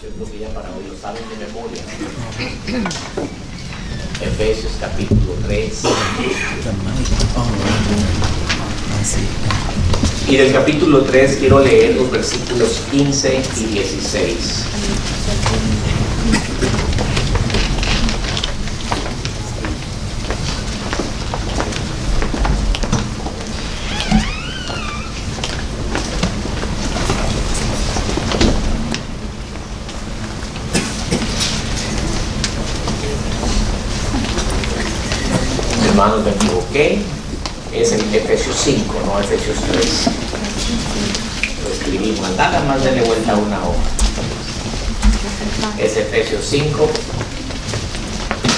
yo creo que ya para hoy lo saben de memoria. Efesios capítulo 3. Y del capítulo 3 quiero leer los versículos 15 y 16. Hermanos, me equivoqué. Es el Efesios 5, no Efesios 3. Lo escribimos. Nada más denle vuelta a una hoja. Es Efesios 5.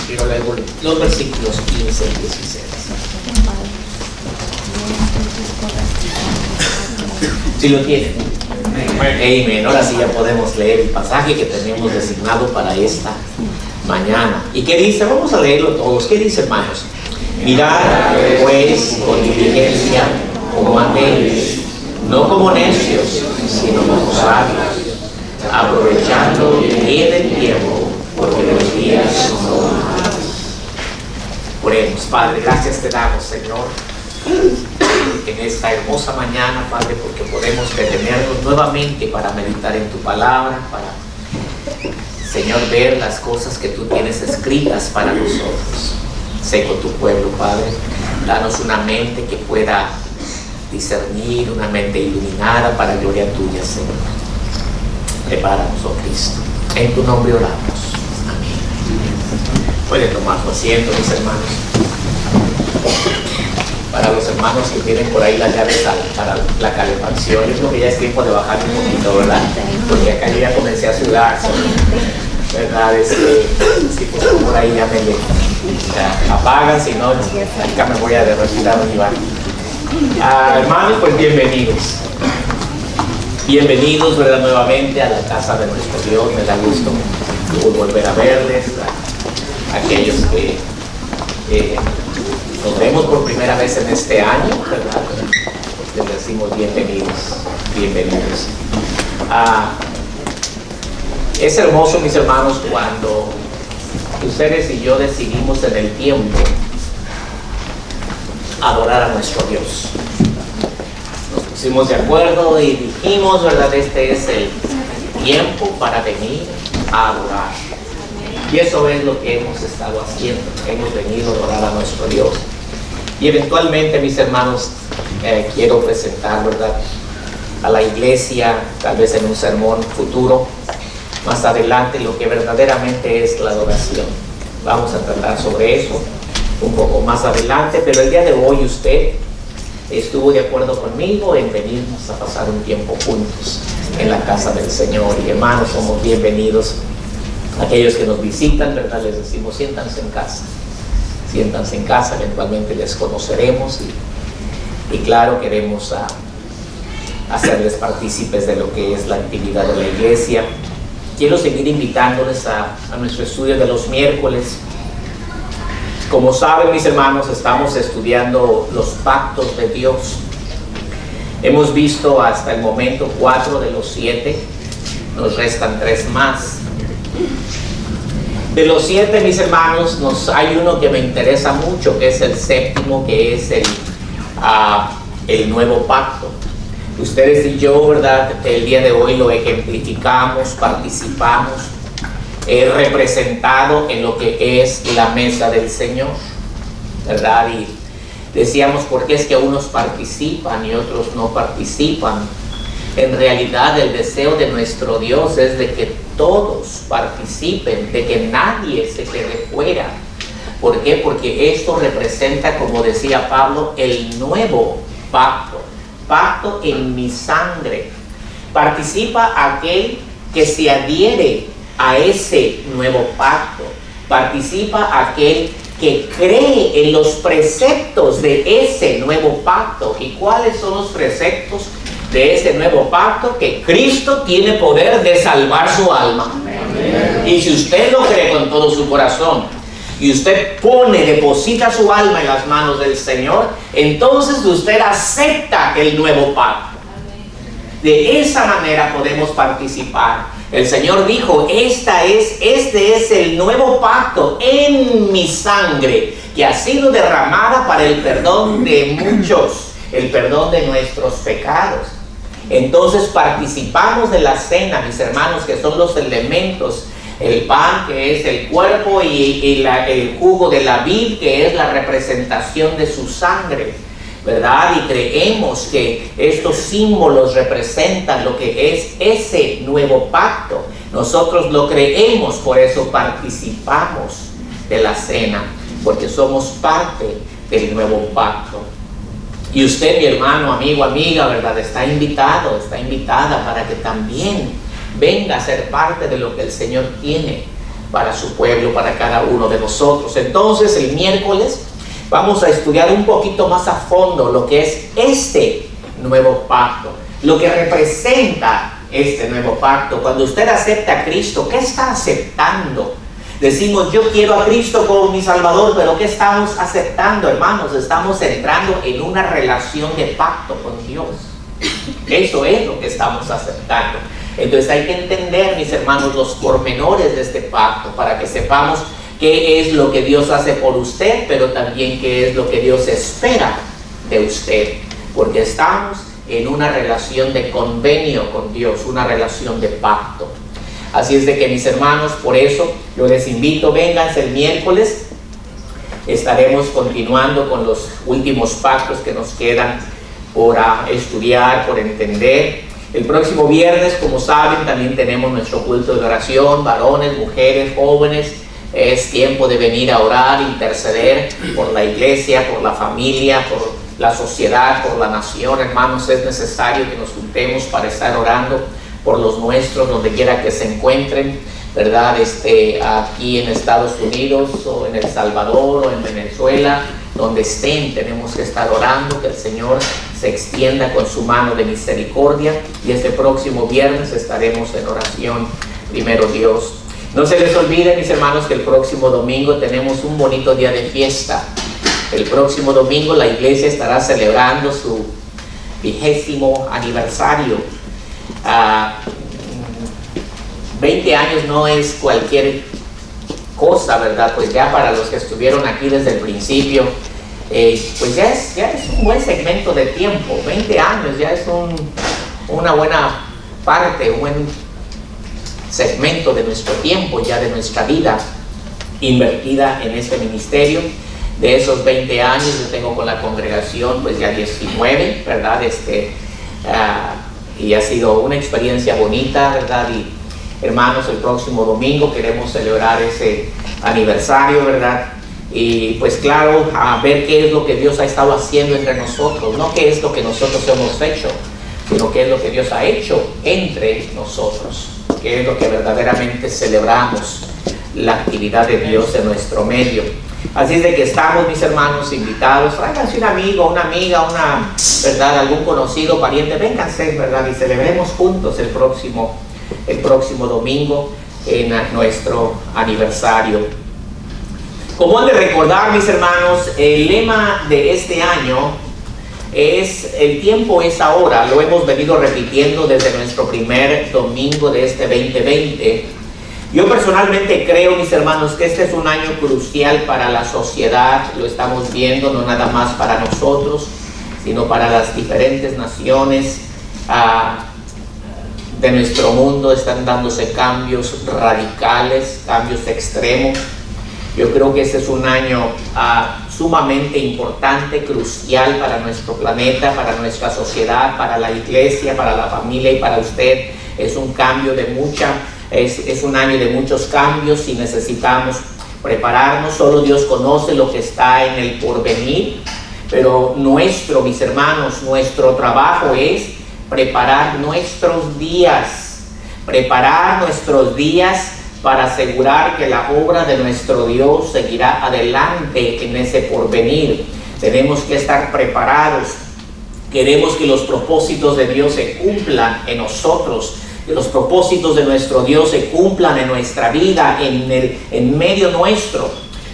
Quiero leer los versículos 15 y 16. Si lo tienen. Amén. Ahora sí ya podemos leer el pasaje que tenemos designado para esta mañana. ¿Y qué dice? Vamos a leerlo todos. ¿Qué dice, hermanos? Mirad, pues, con diligencia como aquellos, no como necios, sino como sabios, aprovechando bien el tiempo, porque los días son malos. Oremos. Padre, gracias te damos, Señor, en esta hermosa mañana, Padre, porque podemos detenernos nuevamente para meditar en tu palabra, para, Señor, ver las cosas que tú tienes escritas para nosotros. Sé con tu pueblo, Padre. Danos una mente que pueda discernir, una mente iluminada para gloria tuya, Señor. Prepáranos, oh Cristo. En tu nombre oramos. Amén. Pueden tomar su asiento, mis hermanos. Para los hermanos que tienen por ahí las llaves para la calefacción, yo creo que ya es tiempo de bajar un poquito, ¿verdad? Porque acá yo ya comencé a sudar, ¿verdad? Si por ahí ya me apagan, si no, acá me voy a derretir a un Iván. Hermanos, pues bienvenidos. Bienvenidos, ¿verdad? Nuevamente a la casa de nuestro Dios. Me da gusto volver a verles. Aquellos que nos vemos por primera vez en este año, ¿verdad? Les decimos bienvenidos. Bienvenidos. Es hermoso, mis hermanos, cuando ustedes y yo decidimos en el tiempo adorar a nuestro Dios. Nos pusimos de acuerdo y dijimos, ¿verdad? Este es el tiempo para venir a adorar. Y eso es lo que hemos estado haciendo. Hemos venido a adorar a nuestro Dios. Y eventualmente, mis hermanos, quiero presentar, ¿verdad?, a la iglesia, tal vez en un sermón futuro, más adelante, lo que verdaderamente es la adoración. Vamos a tratar sobre eso un poco más adelante, pero el día de hoy usted estuvo de acuerdo conmigo en venirnos a pasar un tiempo juntos en la casa del Señor. Y hermanos, somos bienvenidos. Aquellos que nos visitan, ¿verdad?, les decimos siéntanse en casa. Siéntanse en casa, eventualmente les conoceremos y claro, queremos hacerles partícipes de lo que es la actividad de la iglesia. Quiero seguir invitándoles a nuestro estudio de los miércoles. Como saben, mis hermanos, estamos estudiando los pactos de Dios. Hemos visto hasta el momento 4 de los 7. Nos restan 3 más. De los 7, mis hermanos, hay uno que me interesa mucho, que es el 7º, que es el nuevo pacto. Ustedes y yo, ¿verdad?, el día de hoy lo ejemplificamos, participamos, representado en lo que es la mesa del Señor, ¿verdad? Y decíamos, ¿por qué es que unos participan y otros no participan? En realidad, el deseo de nuestro Dios es de que todos participen, de que nadie se quede fuera. ¿Por qué? Porque esto representa, como decía Pablo, el nuevo pacto. Pacto en mi sangre. Participa aquel que se adhiere a ese nuevo pacto. Participa aquel que cree en los preceptos de ese nuevo pacto. ¿Y cuáles son los preceptos de ese nuevo pacto? Que Cristo tiene poder de salvar su alma. Amén. Y si usted lo cree con todo su corazón y usted deposita su alma en las manos del Señor, entonces usted acepta el nuevo pacto. De esa manera podemos participar El Señor dijo, este es el nuevo pacto en mi sangre, que ha sido derramada para el perdón de muchos, el perdón de nuestros pecados. Entonces participamos de la cena, mis hermanos, que son los elementos, el pan, que es el cuerpo, y el jugo de la vid, que es la representación de su sangre, ¿verdad? Y creemos que estos símbolos representan lo que es ese nuevo pacto. Nosotros lo creemos, por eso participamos de la cena, porque somos parte del nuevo pacto. Y usted, mi hermano, amigo, amiga, ¿verdad? Está invitado, está invitada para que también venga a ser parte de lo que el Señor tiene para su pueblo, para cada uno de nosotros. Entonces, el miércoles vamos a estudiar un poquito más a fondo lo que es este nuevo pacto, lo que representa este nuevo pacto. Cuando usted acepta a Cristo, ¿qué está aceptando? Decimos, yo quiero a Cristo como mi Salvador, pero ¿qué estamos aceptando, hermanos? Estamos entrando en una relación de pacto con Dios. Eso es lo que estamos aceptando. Entonces hay que entender, mis hermanos, los pormenores de este pacto para que sepamos qué es lo que Dios hace por usted, pero también qué es lo que Dios espera de usted. Porque estamos en una relación de convenio con Dios, una relación de pacto. Así es de que, mis hermanos, por eso yo les invito, vénganse el miércoles. Estaremos continuando con los últimos pactos que nos quedan por estudiar, por entender. El próximo viernes, como saben, también tenemos nuestro culto de oración, varones, mujeres, jóvenes. Es tiempo de venir a orar, interceder por la iglesia, por la familia, por la sociedad, por la nación. Hermanos, es necesario que nos juntemos para estar orando por los nuestros, donde quiera que se encuentren, ¿verdad? Aquí en Estados Unidos, o en El Salvador, o en Venezuela, donde estén, tenemos que estar orando, que el Señor se extienda con su mano de misericordia. Y este próximo viernes estaremos en oración, primero Dios. No se les olvide, mis hermanos, que el próximo domingo tenemos un bonito día de fiesta. El próximo domingo la iglesia estará celebrando su 20º aniversario. 20 años no es cualquier cosa, ¿verdad? Pues ya para los que estuvieron aquí desde el principio, pues ya es un buen segmento de tiempo. 20 años ya es una buena parte, un buen segmento de nuestro tiempo, ya de nuestra vida invertida en este ministerio. De esos 20 años yo tengo con la congregación pues ya 19, ¿verdad? Y ha sido una experiencia bonita, ¿verdad? Y hermanos, el próximo domingo queremos celebrar ese aniversario, ¿verdad? Y pues claro, a ver qué es lo que Dios ha estado haciendo entre nosotros, no qué es lo que nosotros hemos hecho, sino qué es lo que Dios ha hecho entre nosotros, qué es lo que verdaderamente celebramos, la actividad de Dios en nuestro medio. Así es de que estamos, mis hermanos, invitados. Tráiganse un amigo, una amiga, ¿verdad? Algún conocido, pariente, vénganse, ¿verdad? Y celebremos juntos el próximo domingo en nuestro aniversario. Como han de recordar, mis hermanos, el lema de este año es el tiempo es ahora. Lo hemos venido repitiendo desde nuestro primer domingo de este 2020. Yo personalmente creo, mis hermanos, que este es un año crucial para la sociedad. Lo estamos viendo no nada más para nosotros, sino para las diferentes naciones de nuestro mundo. Están dándose cambios radicales, cambios extremos. Yo creo que este es un año sumamente importante, crucial para nuestro planeta, para nuestra sociedad, para la iglesia, para la familia y para usted. Es un cambio de es un año de muchos cambios y necesitamos prepararnos. Solo Dios conoce lo que está en el porvenir, pero mis hermanos, nuestro trabajo es preparar nuestros días para asegurar que la obra de nuestro Dios seguirá adelante en ese porvenir. Tenemos que estar preparados. Queremos que los propósitos de Dios se cumplan en nosotros, que los propósitos de nuestro Dios se cumplan en nuestra vida, en medio nuestro.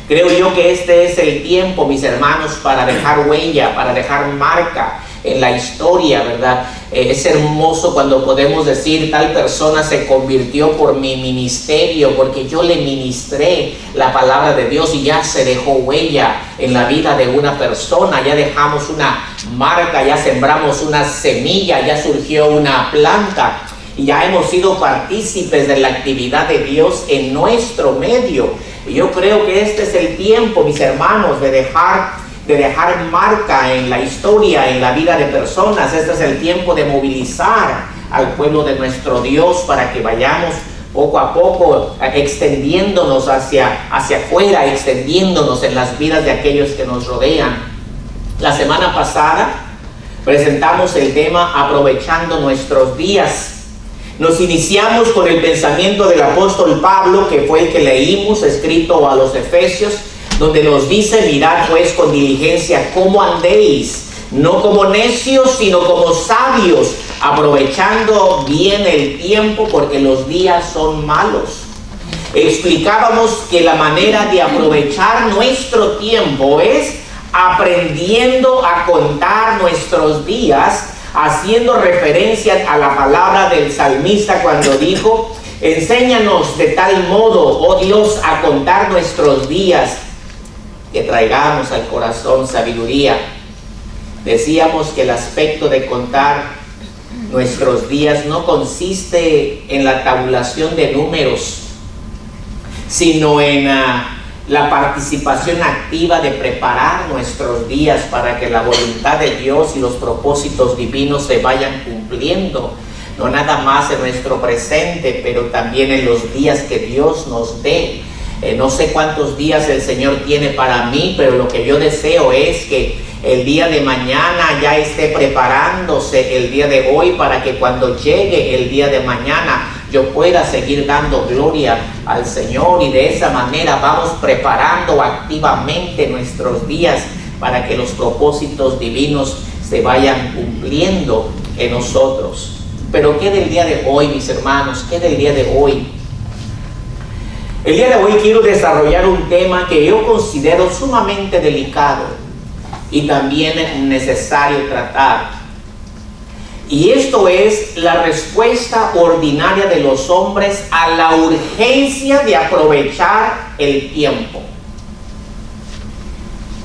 Creo yo que este es el tiempo, mis hermanos, para dejar huella, para dejar marca. en la historia, ¿verdad? Es hermoso cuando podemos decir tal persona se convirtió por mi ministerio, porque yo le ministré la palabra de Dios y ya se dejó huella en la vida de una persona, ya dejamos una marca, ya sembramos una semilla, ya surgió una planta y ya hemos sido partícipes de la actividad de Dios en nuestro medio. Y yo creo que este es el tiempo, mis hermanos, de dejar marca en la historia, en la vida de personas. Este es el tiempo de movilizar al pueblo de nuestro Dios para que vayamos poco a poco extendiéndonos hacia afuera, extendiéndonos en las vidas de aquellos que nos rodean. La semana pasada presentamos el tema aprovechando nuestros días. Nos iniciamos con el pensamiento del apóstol Pablo, que fue el que leímos, escrito a los Efesios, donde nos dice: mirad pues con diligencia cómo andéis, no como necios, sino como sabios, aprovechando bien el tiempo, porque los días son malos. Explicábamos que la manera de aprovechar nuestro tiempo es aprendiendo a contar nuestros días, haciendo referencia a la palabra del salmista cuando dijo: enséñanos de tal modo, oh Dios, a contar nuestros días, que traigamos al corazón sabiduría. Decíamos que el aspecto de contar nuestros días no consiste en la tabulación de números, sino en la participación activa de preparar nuestros días para que la voluntad de Dios y los propósitos divinos se vayan cumpliendo, no nada más en nuestro presente, pero también en los días que Dios nos dé. No sé cuántos días el Señor tiene para mí, pero lo que yo deseo es que el día de mañana ya esté preparándose el día de hoy, para que cuando llegue el día de mañana yo pueda seguir dando gloria al Señor, y de esa manera vamos preparando activamente nuestros días para que los propósitos divinos se vayan cumpliendo en nosotros. Pero ¿qué del día de hoy, mis hermanos? ¿Qué del día de hoy? El día de hoy quiero desarrollar un tema que yo considero sumamente delicado y también necesario tratar. Y esto es la respuesta ordinaria de los hombres a la urgencia de aprovechar el tiempo.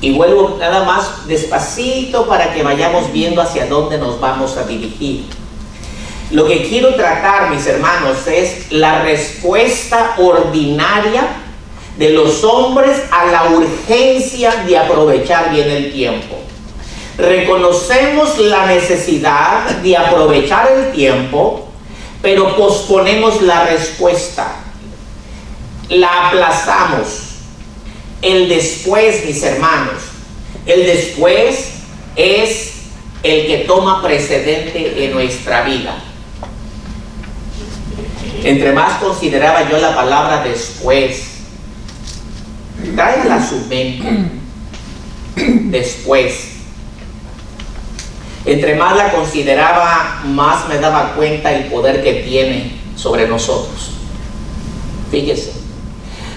Y vuelvo nada más despacito para que vayamos viendo hacia dónde nos vamos a dirigir. Lo que quiero tratar, mis hermanos, es la respuesta ordinaria de los hombres a la urgencia de aprovechar bien el tiempo. Reconocemos la necesidad de aprovechar el tiempo, pero posponemos la respuesta. La aplazamos. El después, mis hermanos, el después es el que toma precedente en nuestra vida. Entre más consideraba yo la palabra después, tráigala a su mente, después. Entre más la consideraba, más me daba cuenta el poder que tiene sobre nosotros. Fíjese,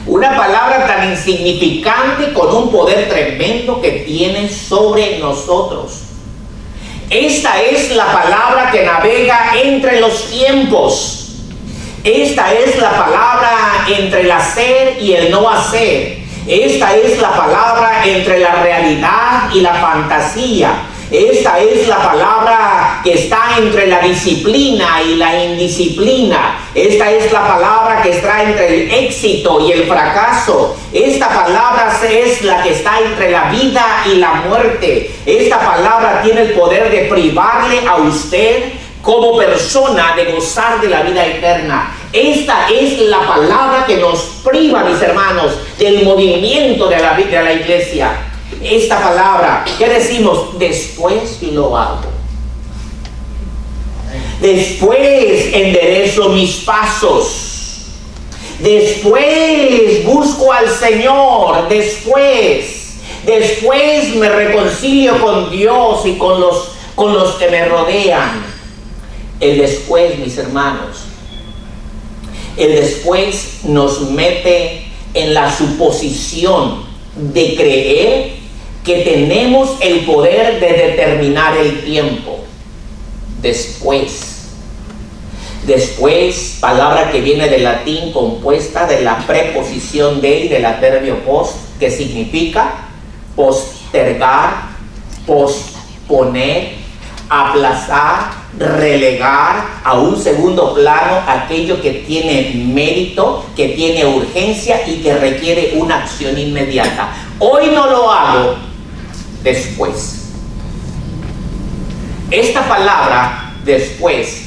una palabra tan insignificante con un poder tremendo que tiene sobre nosotros. Esta es la palabra que navega entre los tiempos. Esta es la palabra entre el hacer y el no hacer. Esta es la palabra entre la realidad y la fantasía. Esta es la palabra que está entre la disciplina y la indisciplina. Esta es la palabra que está entre el éxito y el fracaso. Esta palabra es la que está entre la vida y la muerte. Esta palabra tiene el poder de privarle a usted como persona de gozar de la vida eterna. Esta es la palabra que nos priva, mis hermanos, del movimiento de la iglesia. Esta palabra, ¿qué decimos? Después lo hago. Después enderezo mis pasos. Después busco al Señor. Después me reconcilio con Dios y con los que me rodean. El después, mis hermanos, el después nos mete en la suposición de creer que tenemos el poder de determinar el tiempo. Después. Después, palabra que viene del latín, compuesta de la preposición de y del adverbio post, que significa postergar, posponer, aplazar, relegar a un segundo plano aquello que tiene mérito, que tiene urgencia y que requiere una acción inmediata. Hoy no lo hago, después. Esta palabra, después,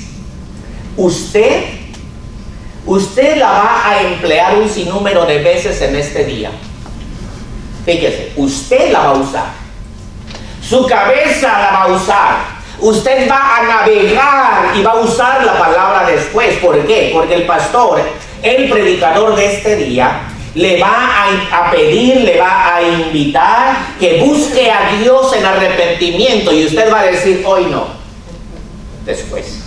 usted la va a emplear un sinnúmero de veces en este día. Fíjese, usted la va a usar. Su cabeza la va a usar. Usted va a navegar y va a usar la palabra después. ¿Por qué? Porque el pastor, el predicador de este día, le va a pedir, le va a invitar que busque a Dios en arrepentimiento. Y usted va a decir, hoy no, después.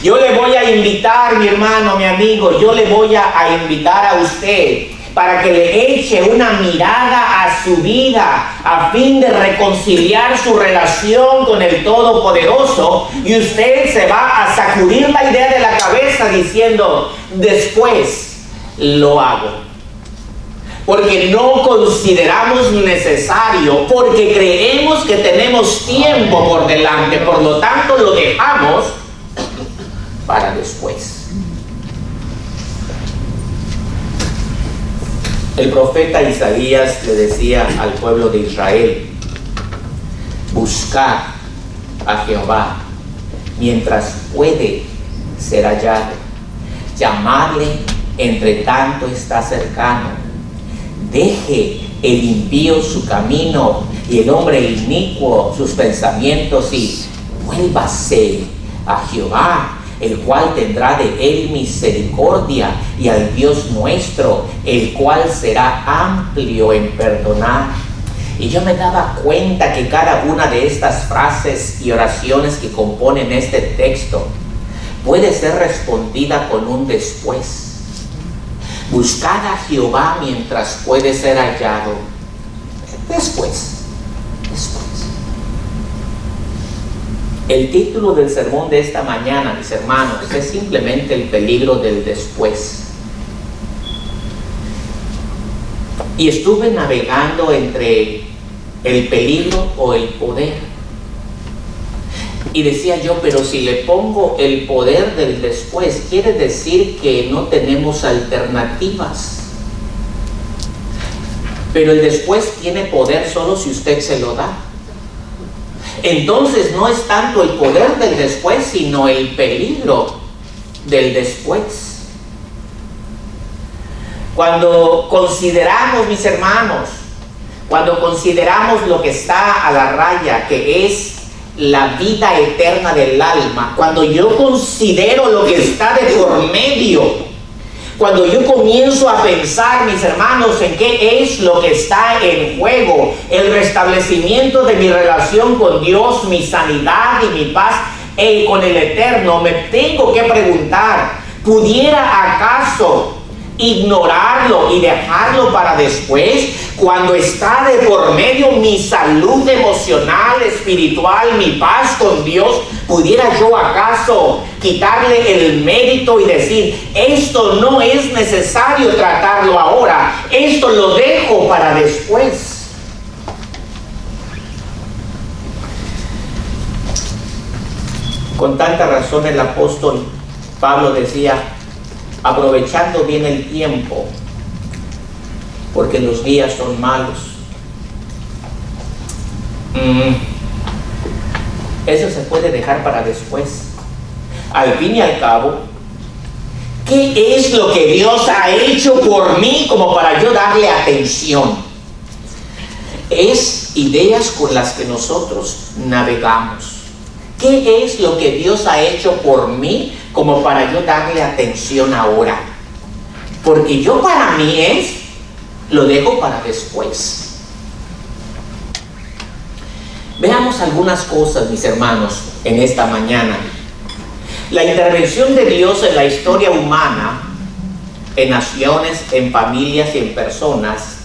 Yo le voy a invitar, mi hermano, mi amigo, yo le voy a invitar a usted para que le eche una mirada a su vida a fin de reconciliar su relación con el Todopoderoso, y usted se va a sacudir la idea de la cabeza diciendo, después lo hago. Porque no consideramos necesario, porque creemos que tenemos tiempo por delante, por lo tanto lo dejamos para después. El profeta Isaías le decía al pueblo de Israel, buscad a Jehová mientras puede ser hallado, llamadle entre tanto está cercano. Deje el impío su camino y el hombre inicuo sus pensamientos, y vuélvase a Jehová, el cual tendrá de él misericordia, y al Dios nuestro, el cual será amplio en perdonar. Y yo me daba cuenta que cada una de estas frases y oraciones que componen este texto puede ser respondida con un después. Buscad a Jehová mientras puede ser hallado. Después. El título del sermón de esta mañana, mis hermanos, es simplemente el peligro del después. Y estuve navegando entre el peligro o el poder. Y decía yo, pero si le pongo el poder del después, quiere decir que no tenemos alternativas. Pero el después tiene poder solo si usted se lo da. Entonces no es tanto el poder del después, sino el peligro del después. Cuando consideramos, mis hermanos, cuando consideramos lo que está a la raya, que es la vida eterna del alma, cuando yo considero lo que está de por medio, cuando yo comienzo a pensar, mis hermanos, en qué es lo que está en juego, el restablecimiento de mi relación con Dios, mi sanidad y mi paz con el Eterno, me tengo que preguntar, ¿pudiera acaso ignorarlo y dejarlo para después? Cuando está de por medio mi salud emocional, espiritual, mi paz con Dios, ¿pudiera yo acaso quitarle el mérito y decir, esto no es necesario tratarlo ahora, esto lo dejo para después? Con tanta razón el apóstol Pablo decía, aprovechando bien el tiempo, porque los días son malos. Eso se puede dejar para después. Al fin y al cabo, ¿qué es lo que Dios ha hecho por mí como para yo darle atención? Es ideas con las que nosotros navegamos. ¿Qué es lo que Dios ha hecho por mí como para yo darle atención ahora? Porque yo, para mí, lo dejo para después. Veamos algunas cosas, mis hermanos, en esta mañana. La intervención de Dios en la historia humana, en naciones, en familias y en personas,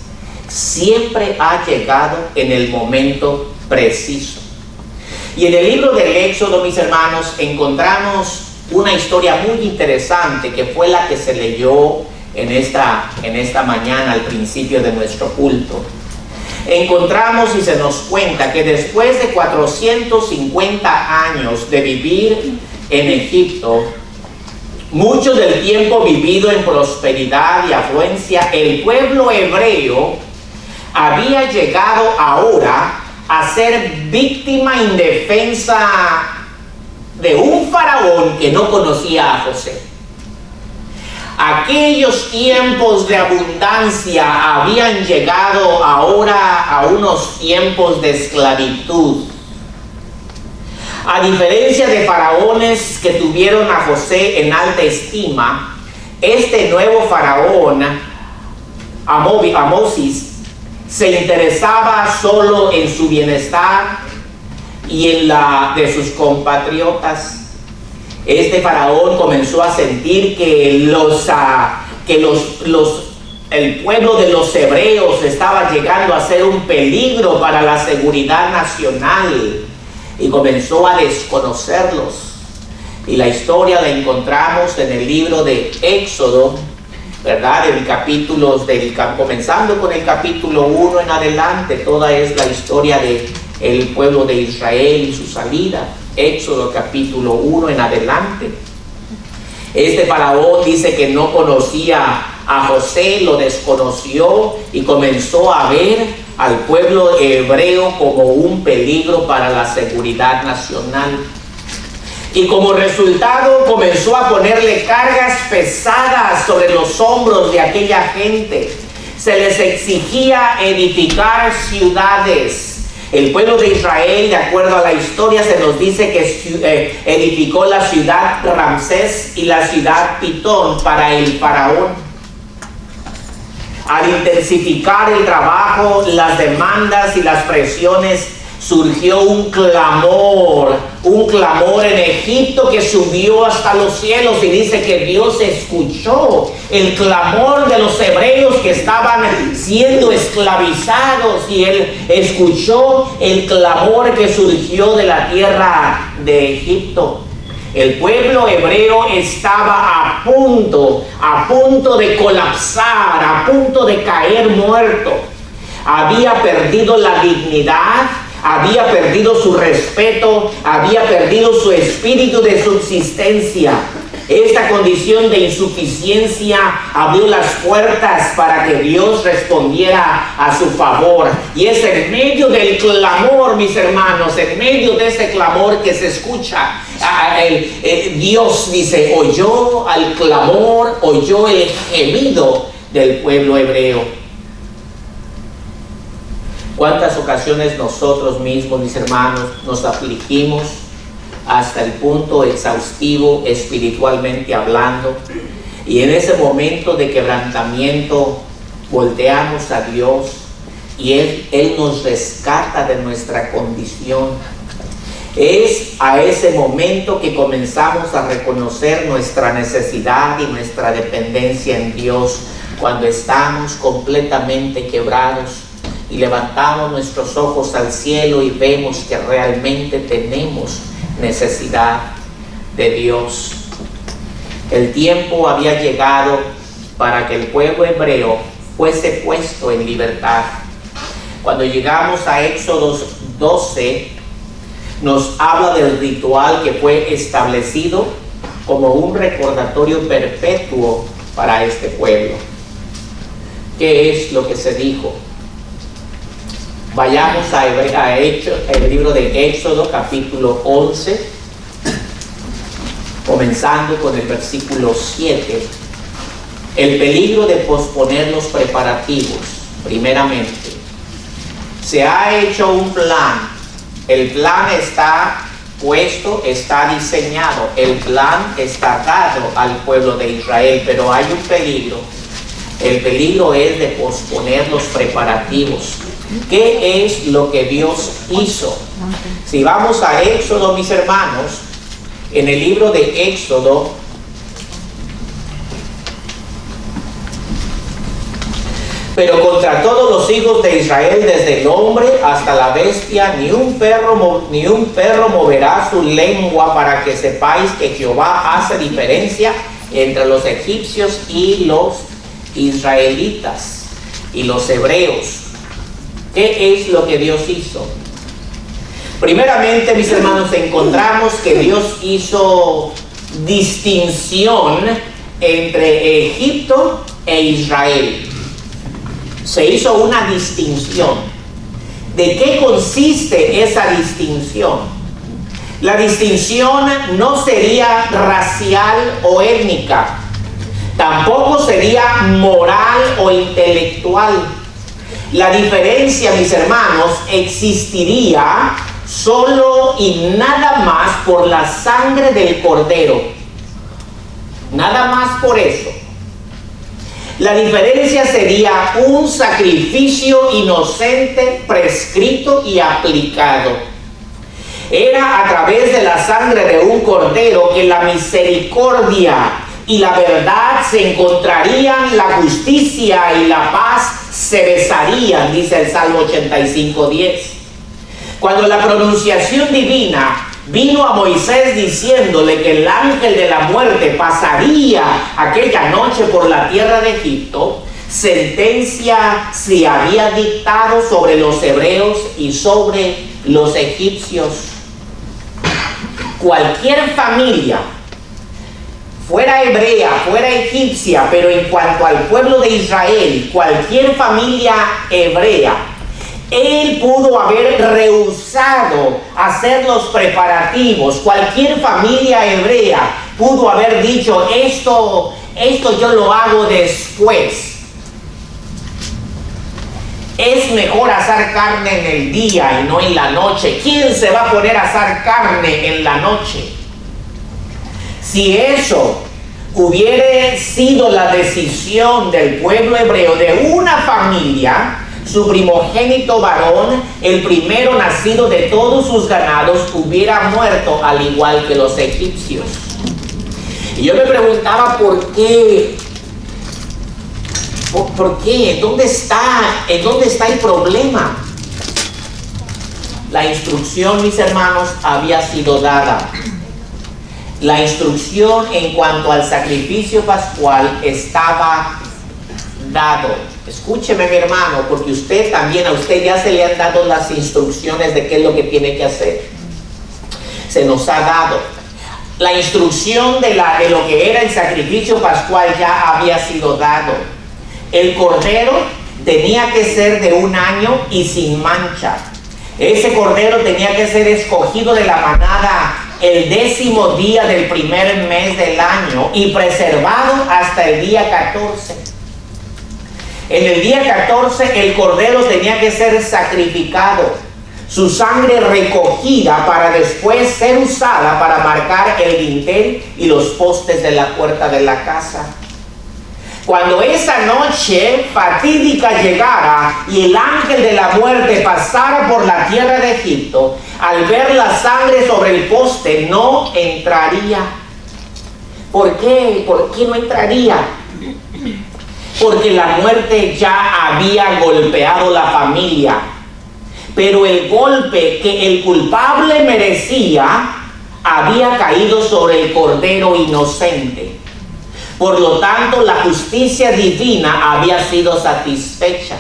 siempre ha llegado en el momento preciso. Y en el libro del Éxodo, mis hermanos, encontramos una historia muy interesante que fue la que se leyó en esta mañana al principio de nuestro culto. Encontramos y se nos cuenta que después de 450 años de vivir en Egipto, mucho del tiempo vivido en prosperidad y afluencia, el pueblo hebreo había llegado ahora a ser víctima indefensa de un faraón que no conocía a José. Aquellos tiempos de abundancia habían llegado ahora a unos tiempos de esclavitud. A diferencia de faraones que tuvieron a José en alta estima, este nuevo faraón, Amosis, se interesaba solo en su bienestar y en la de sus compatriotas. Este faraón comenzó a sentir que el pueblo de los hebreos estaba llegando a ser un peligro para la seguridad nacional y comenzó a desconocerlos. Y la historia la encontramos en el libro de Éxodo, ¿verdad? Comenzando con el capítulo 1 en adelante, toda es la historia del pueblo de Israel y su salida. Éxodo capítulo 1 en adelante. Este faraón dice que no conocía a José, lo desconoció y comenzó a ver al pueblo hebreo como un peligro para la seguridad nacional. Y como resultado comenzó a ponerle cargas pesadas sobre los hombros de aquella gente. Se les exigía edificar ciudades. El pueblo de Israel, de acuerdo a la historia, se nos dice que edificó la ciudad Ramsés y la ciudad Pitón para el faraón. Al intensificar el trabajo, las demandas y las presiones, surgió un clamor en Egipto que subió hasta los cielos, y dice que Dios escuchó el clamor de los hebreos que estaban siendo esclavizados, y Él escuchó el clamor que surgió de la tierra de Egipto. El pueblo hebreo estaba a punto de colapsar, a punto de caer muerto. Había perdido la dignidad, había perdido su respeto, había perdido su espíritu de subsistencia. Esta condición de insuficiencia abrió las puertas para que Dios respondiera a su favor. Y es en medio del clamor, mis hermanos, en medio de ese clamor que se escucha, Dios dice, oyó al clamor, oyó el gemido del pueblo hebreo. ¿Cuántas ocasiones nosotros mismos, mis hermanos, nos afligimos hasta el punto exhaustivo espiritualmente hablando, y en ese momento de quebrantamiento volteamos a Dios y Él nos rescata de nuestra condición? Es a ese momento que comenzamos a reconocer nuestra necesidad y nuestra dependencia en Dios, cuando estamos completamente quebrados y levantamos nuestros ojos al cielo y vemos que realmente tenemos necesidad de Dios. El tiempo había llegado para que el pueblo hebreo fuese puesto en libertad. Cuando llegamos a Éxodo 12, nos habla del ritual que fue establecido como un recordatorio perpetuo para este pueblo. ¿Qué es lo que se dijo? Vayamos al libro de Éxodo capítulo 11, comenzando con el versículo 7. El peligro de posponer los preparativos. Primeramente, se ha hecho un plan. El plan está puesto, está diseñado. El plan está dado al pueblo de Israel, pero hay un peligro. El peligro es de posponer los preparativos. ¿Qué es lo que Dios hizo? Si vamos a Éxodo, mis hermanos, en el libro de Éxodo, Pero contra todos los hijos de Israel, desde el hombre hasta la bestia, ni un perro moverá su lengua, para que sepáis que Jehová hace diferencia entre los egipcios y los israelitas y los hebreos. ¿Qué es lo que Dios hizo? Primeramente, mis hermanos, encontramos que Dios hizo distinción entre Egipto e Israel. Se hizo una distinción. ¿De qué consiste esa distinción? La distinción no sería racial o étnica, tampoco sería moral o intelectual. La diferencia, mis hermanos, existiría solo y nada más por la sangre del Cordero. Nada más por eso. La diferencia sería un sacrificio inocente, prescrito y aplicado. Era a través de la sangre de un cordero que la misericordia y la verdad se encontrarían, la justicia y la paz se besarían, dice el Salmo 85:10. Cuando la pronunciación divina vino a Moisés diciéndole que el ángel de la muerte pasaría aquella noche por la tierra de Egipto, sentencia se había dictado sobre los hebreos y sobre los egipcios. Cualquier familia, fuera hebrea, fuera egipcia, pero en cuanto al pueblo de Israel, cualquier familia hebrea, él pudo haber rehusado hacer los preparativos. Cualquier familia hebrea pudo haber dicho, esto yo lo hago después. Es mejor asar carne en el día y no en la noche. ¿Quién se va a poner a asar carne en la noche? Si eso hubiera sido la decisión del pueblo hebreo, de una familia, su primogénito varón, el primero nacido de todos sus ganados, hubiera muerto al igual que los egipcios. Y yo me preguntaba por qué. ¿Por qué? ¿En dónde está el problema? La instrucción, mis hermanos, había sido dada. La instrucción en cuanto al sacrificio pascual estaba dado. Escúcheme, mi hermano, porque a usted ya se le han dado las instrucciones de qué es lo que tiene que hacer. Se nos ha dado. La instrucción de lo que era el sacrificio pascual ya había sido dado. El cordero tenía que ser de 1 año y sin mancha. Ese cordero tenía que ser escogido de la manada el 10º día del primer mes del año y preservado hasta el día 14. En el día 14 el cordero tenía que ser sacrificado, su sangre recogida para después ser usada para marcar el dintel y los postes de la puerta de la casa. Cuando esa noche fatídica llegara y el ángel de la muerte pasara por la tierra de Egipto, al ver la sangre sobre el poste no entraría. ¿Por qué? ¿Por qué no entraría? Porque la muerte ya había golpeado la familia. Pero el golpe que el culpable merecía había caído sobre el cordero inocente. Por lo tanto, la justicia divina había sido satisfecha.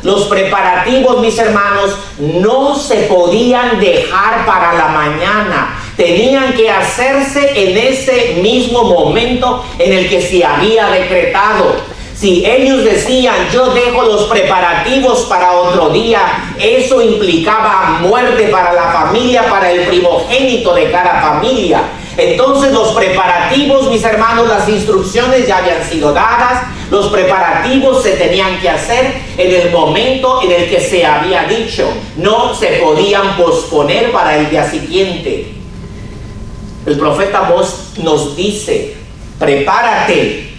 Los preparativos, mis hermanos, no se podían dejar para la mañana. Tenían que hacerse en ese mismo momento en el que se había decretado. Si ellos decían, yo dejo los preparativos para otro día, eso implicaba muerte para la familia, para el primogénito de cada familia. Entonces los preparativos, mis hermanos, las instrucciones ya habían sido dadas. Los preparativos se tenían que hacer en el momento en el que se había dicho. No se podían posponer para el día siguiente. El profeta Amós nos dice, prepárate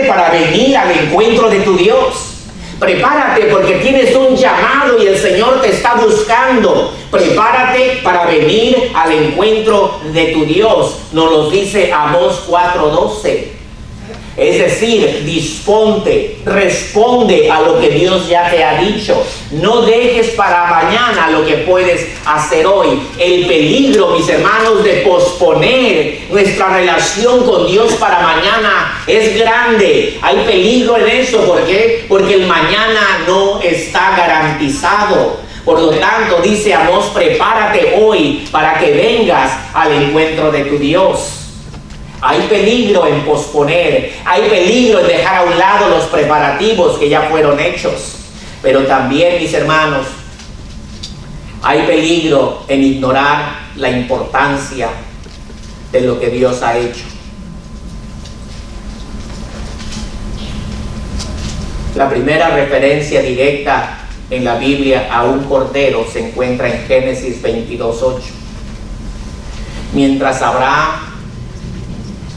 para venir al encuentro de tu Dios. Prepárate porque tienes un llamado y el Señor te está buscando. Prepárate para venir al encuentro de tu Dios. Nos lo dice Amós 4:12. Es decir, disponte, responde a lo que Dios ya te ha dicho. No dejes para mañana lo que puedes hacer hoy. El peligro, mis hermanos, de posponer nuestra relación con Dios para mañana es grande. Hay peligro en eso. ¿Por qué? Porque el mañana no está garantizado. Por lo tanto, dice Amós, prepárate hoy para que vengas al encuentro de tu Dios. Hay peligro en posponer, hay peligro en dejar a un lado los preparativos que ya fueron hechos. Pero también, mis hermanos, hay peligro en ignorar la importancia de lo que Dios ha hecho. La primera referencia directa en la Biblia a un cordero se encuentra en Génesis 22:8. Mientras Abraham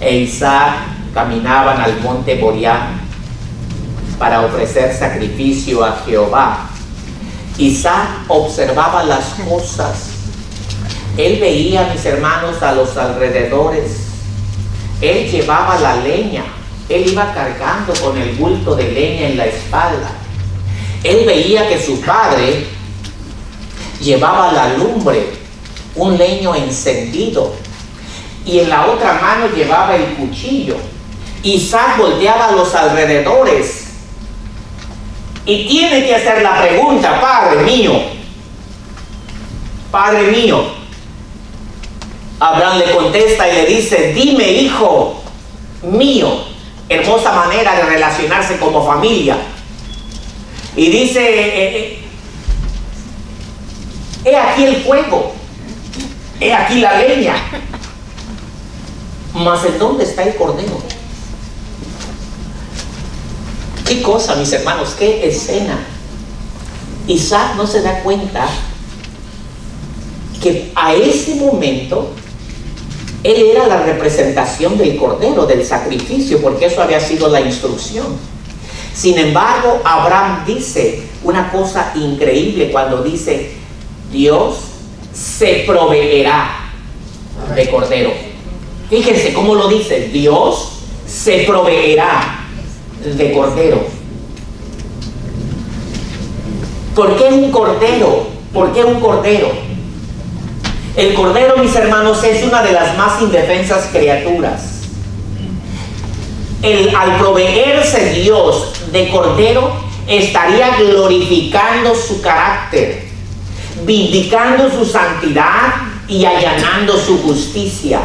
e Isaac caminaban al monte Moriah para ofrecer sacrificio a Jehová, Isaac observaba las cosas. Él veía, mis hermanos, a los alrededores. Él llevaba la leña. Él iba cargando con el bulto de leña en la espalda. Él veía que su padre llevaba la lumbre, un leño encendido, y en la otra mano llevaba el cuchillo. Isaac volteaba a los alrededores y tiene que hacer la pregunta: Padre mío, Padre mío. Abraham le contesta y le dice: dime, hijo mío. Hermosa manera de relacionarse como familia. Y dice: he aquí el fuego, he aquí la leña, mas ¿en dónde está el cordero? Qué cosa, mis hermanos, qué escena. Isaac no se da cuenta que a ese momento él era la representación del cordero, del sacrificio, porque eso había sido la instrucción. Sin embargo, Abraham dice una cosa increíble cuando dice: Dios se proveerá de cordero. Fíjense cómo lo dice: Dios se proveerá de cordero. ¿Por qué un cordero? ¿Por qué un cordero? El cordero, mis hermanos, es una de las más indefensas criaturas. Al proveerse Dios de cordero, estaría glorificando su carácter, vindicando su santidad y allanando su justicia.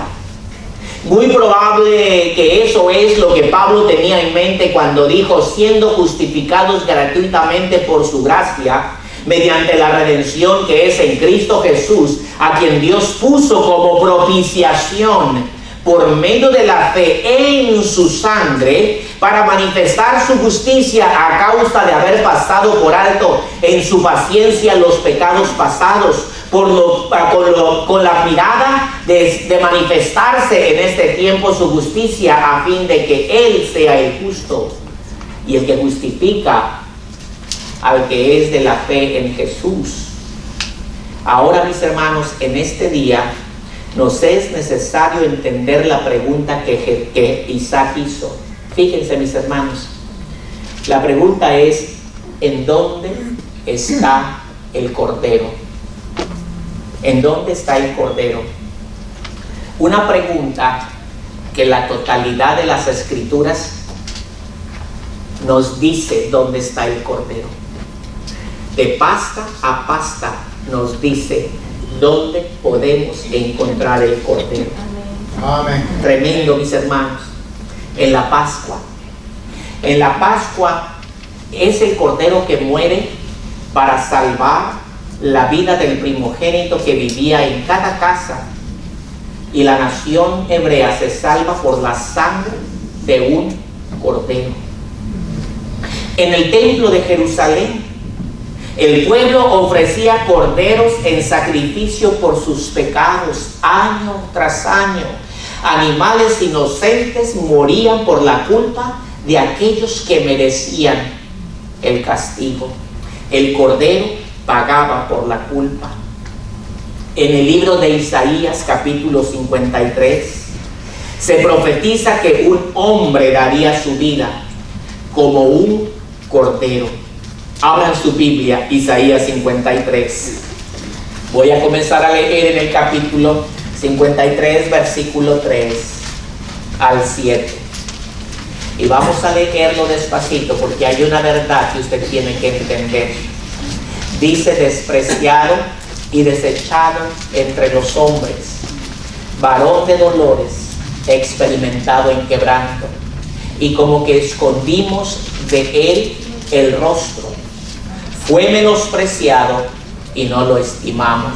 Muy probable que eso es lo que Pablo tenía en mente cuando dijo: siendo justificados gratuitamente por su gracia, mediante la redención que es en Cristo Jesús, a quien Dios puso como propiciación por medio de la fe en su sangre, para manifestar su justicia a causa de haber pasado por alto en su paciencia los pecados pasados, con la mirada de manifestarse en este tiempo su justicia, a fin de que Él sea el justo y el que justifica al que es de la fe en Jesús. Ahora, mis hermanos, en este día nos es necesario entender la pregunta que Isaac hizo. Fíjense, mis hermanos, la pregunta es: ¿en dónde está el cordero? ¿En dónde está el cordero? Una pregunta que la totalidad de las escrituras nos dice dónde está el cordero. De pasta a pasta nos dice dónde podemos encontrar el cordero. Amén. Tremendo, mis hermanos. En la Pascua. En la Pascua es el cordero que muere para salvar la vida del primogénito que vivía en cada casa, y la nación hebrea se salva por la sangre de un cordero. En el templo de Jerusalén, el pueblo ofrecía corderos en sacrificio por sus pecados año tras año. Animales inocentes morían por la culpa de aquellos que merecían el castigo. El cordero pagaba por la culpa. En el libro de Isaías, capítulo 53, se profetiza que un hombre daría su vida como un cordero. Abran su Biblia, Isaías 53. Voy a comenzar a leer en el capítulo 53, versículo 3 al 7. Y vamos a leerlo despacito porque hay una verdad que usted tiene que entender. Dice: despreciado y desechado entre los hombres, varón de dolores, experimentado en quebranto, y como que escondimos de él el rostro. Fue menospreciado y no lo estimamos.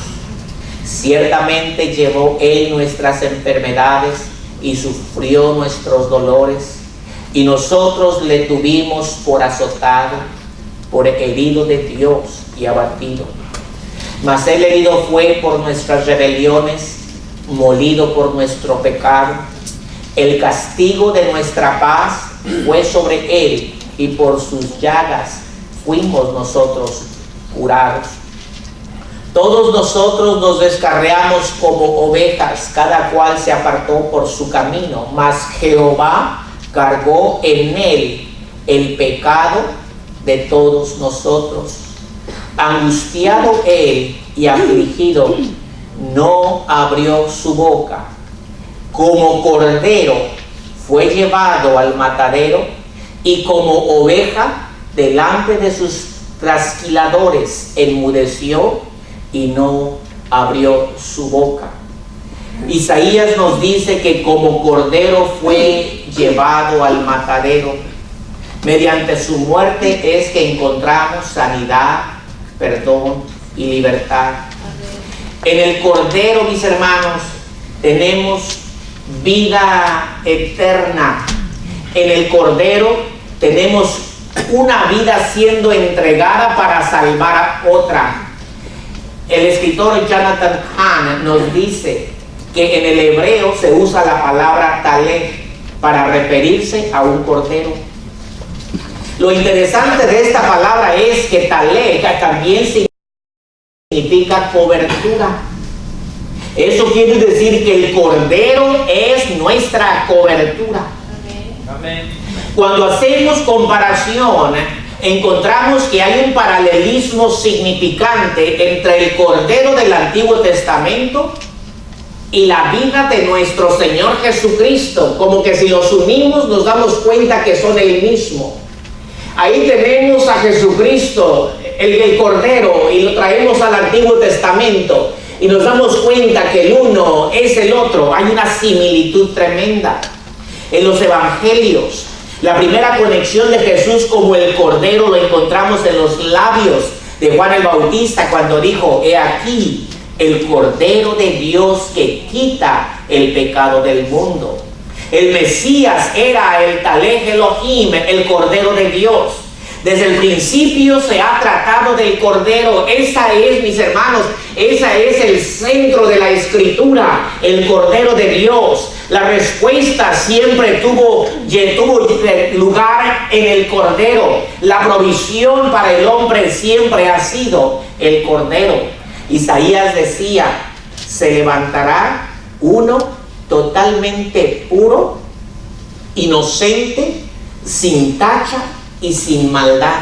Ciertamente llevó él nuestras enfermedades y sufrió nuestros dolores, y nosotros le tuvimos por azotado, por herido de Dios y abatido. Mas él herido fue por nuestras rebeliones, molido por nuestro pecado. El castigo de nuestra paz fue sobre él, y por sus llagas fuimos nosotros curados. Todos nosotros nos descarriamos como ovejas, cada cual se apartó por su camino, mas Jehová cargó en él el pecado de todos nosotros. Angustiado él y afligido, no abrió su boca. Como cordero fue llevado al matadero, y como oveja delante de sus trasquiladores enmudeció y no abrió su boca. Isaías nos dice que como cordero fue llevado al matadero. Mediante su muerte es que encontramos sanidad, perdón y libertad. En el cordero, mis hermanos, tenemos vida eterna. En el cordero tenemos una vida siendo entregada para salvar a otra. El escritor Jonathan Hahn nos dice que en el hebreo se usa la palabra talej para referirse a un cordero. Lo interesante de esta palabra es que talej también significa cobertura. Eso quiere decir que el cordero es nuestra cobertura. Amén. Cuando hacemos comparación, encontramos que hay un paralelismo significante entre el cordero del Antiguo Testamento y la vida de nuestro Señor Jesucristo. Como que si los unimos nos damos cuenta que son el mismo. Ahí tenemos a Jesucristo, el cordero, y lo traemos al Antiguo Testamento y nos damos cuenta que el uno es el otro. Hay una similitud tremenda. En los evangelios, la primera conexión de Jesús como el cordero lo encontramos en los labios de Juan el Bautista, cuando dijo: he aquí el cordero de Dios que quita el pecado del mundo. El Mesías era el Talej Elohim, el cordero de Dios. Desde el principio se ha tratado del cordero. Esa es, mis hermanos, esa es el centro de la escritura, el cordero de Dios. La respuesta siempre tuvo lugar en el cordero. La provisión para el hombre siempre ha sido el cordero. Isaías decía: se levantará uno totalmente puro, inocente, sin tacha y sin maldad.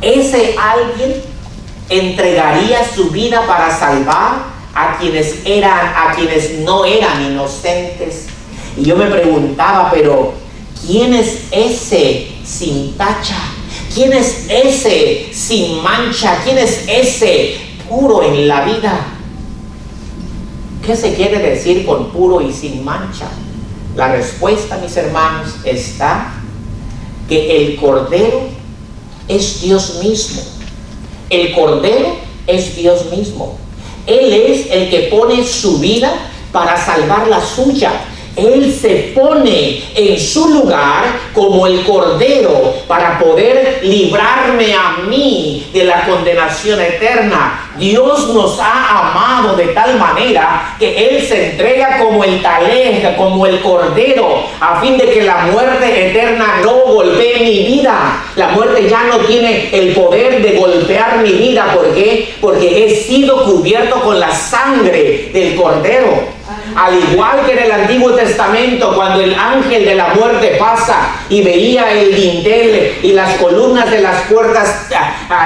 Ese alguien entregaría su vida para salvar a quienes no eran inocentes. Y yo me preguntaba, pero ¿quién es ese sin tacha? ¿Quién es ese sin mancha? ¿Quién es ese puro en la vida? ¿Qué se quiere decir con puro y sin mancha? La respuesta, mis hermanos, está que el cordero es Dios mismo. El cordero es Dios mismo. Él es el que pone su vida para salvar la suya. Él se pone en su lugar como el cordero para poder librarme a mí de la condenación eterna. Dios nos ha amado de tal manera que Él se entrega como el talej, como el cordero, a fin de que la muerte eterna no golpee mi vida. La muerte ya no tiene el poder de golpear mi vida. ¿Por qué? Porque he sido cubierto con la sangre del cordero. Al igual que en el Antiguo Testamento, cuando el ángel de la muerte pasa y veía el dintel y las columnas de las puertas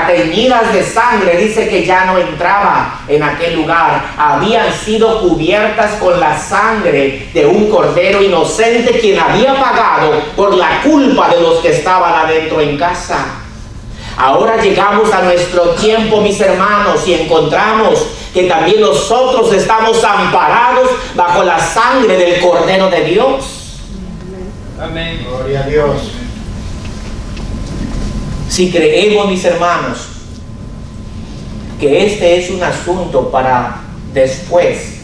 teñidas de sangre, dice que ya no entraba en aquel lugar. Habían sido cubiertas con la sangre de un cordero inocente, quien había pagado por la culpa de los que estaban adentro en casa. Ahora llegamos a nuestro tiempo, mis hermanos, y encontramos que también nosotros estamos amparados bajo la sangre del Cordero de Dios. Amén. Gloria a Dios. Si creemos, mis hermanos, que este es un asunto para después,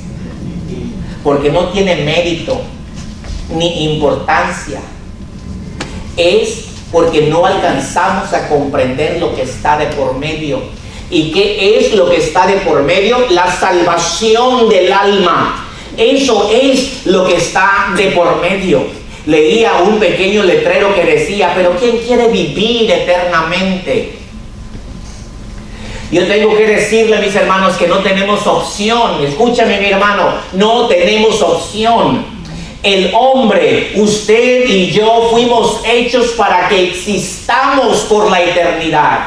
porque no tiene mérito ni importancia, es porque no alcanzamos a comprender lo que está de por medio. ¿Y qué es lo que está de por medio? La salvación del alma. Eso es lo que está de por medio. Leía un pequeño letrero que decía: pero ¿quién quiere vivir eternamente? Yo tengo que decirle, mis hermanos, que no tenemos opción. Escúchame, mi hermano, no tenemos opción. El hombre, usted y yo, fuimos hechos para que existamos por la eternidad.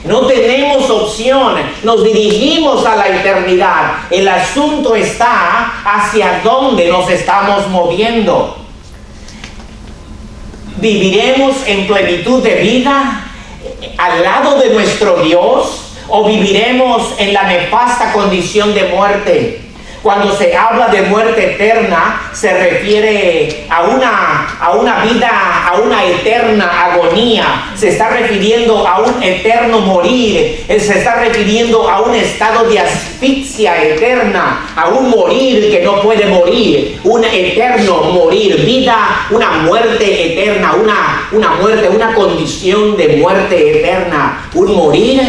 No tenemos opción, nos dirigimos a la eternidad. El asunto está hacia dónde nos estamos moviendo. ¿Viviremos en plenitud de vida al lado de nuestro Dios o viviremos en la nefasta condición de muerte? Cuando se habla de muerte eterna, se refiere a una vida, a una eterna agonía. Se está refiriendo a un eterno morir. Se está refiriendo a un estado de asfixia eterna, a un morir que no puede morir, un eterno morir, vida, una muerte eterna, una condición de muerte eterna, un morir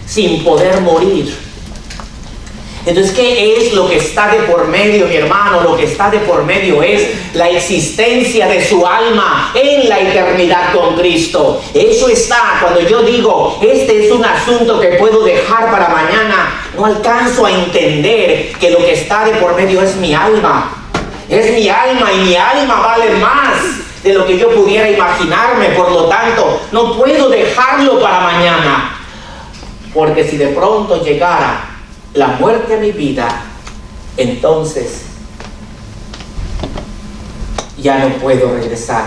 sin poder morir. Entonces, ¿qué es lo que está de por medio, mi hermano? Lo que está de por medio es la existencia de su alma en la eternidad con Cristo. Eso está. Cuando yo digo, este es un asunto que puedo dejar para mañana, no alcanzo a entender que lo que está de por medio es mi alma. Es mi alma, y mi alma vale más de lo que yo pudiera imaginarme. Por lo tanto, no puedo dejarlo para mañana. Porque si de pronto llegara la muerte a mi vida, entonces ya no puedo regresar,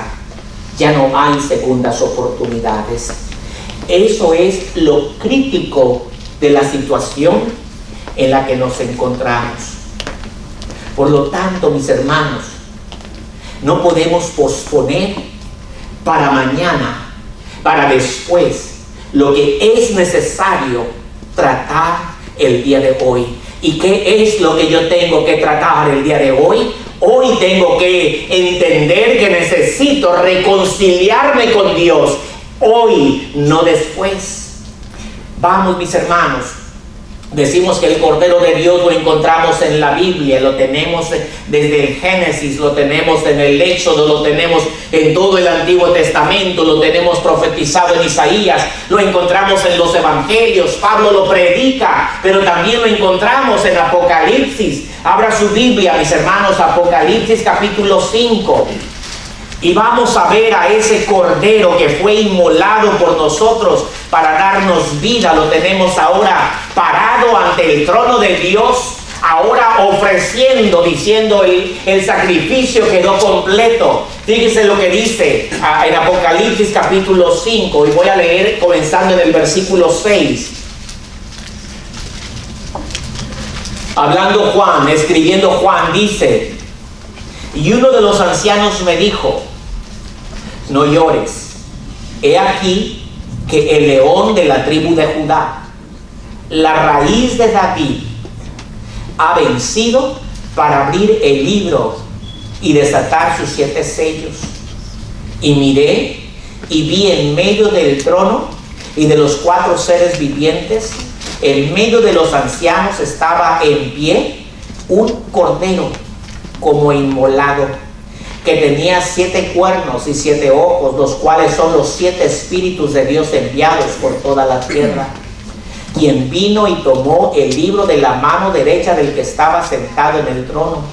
ya no hay segundas oportunidades. Eso es lo crítico de la situación en la que nos encontramos. Por lo tanto, mis hermanos, no podemos posponer para mañana, para después, lo que es necesario tratar el día de hoy. ¿Y qué es lo que yo tengo que tratar el día de hoy? Hoy tengo que entender que necesito reconciliarme con Dios. Hoy, no después. Vamos, mis hermanos. Decimos que el Cordero de Dios lo encontramos en la Biblia, lo tenemos desde el Génesis, lo tenemos en el Éxodo, lo tenemos en todo el Antiguo Testamento, lo tenemos profetizado en Isaías, lo encontramos en los Evangelios, Pablo lo predica, pero también lo encontramos en Apocalipsis. Abra su Biblia, mis hermanos, Apocalipsis capítulo 5. Y vamos a ver a ese Cordero que fue inmolado por nosotros para darnos vida. Lo tenemos ahora parado ante el trono de Dios, ahora ofreciendo, diciendo el sacrificio quedó completo. Fíjese lo que dice en Apocalipsis capítulo 5, y voy a leer comenzando en el versículo 6. Hablando Juan, escribiendo Juan, dice: y uno de los ancianos me dijo: no llores, he aquí que el león de la tribu de Judá, la raíz de David, ha vencido para abrir el libro y desatar sus 7 sellos. Y miré y vi en medio del trono y de los 4 seres vivientes, en medio de los ancianos estaba en pie un cordero como inmolado, que tenía 7 cuernos y 7 ojos, los cuales son los 7 espíritus de Dios enviados por toda la tierra. Quien vino y tomó el libro de la mano derecha del que estaba sentado en el trono.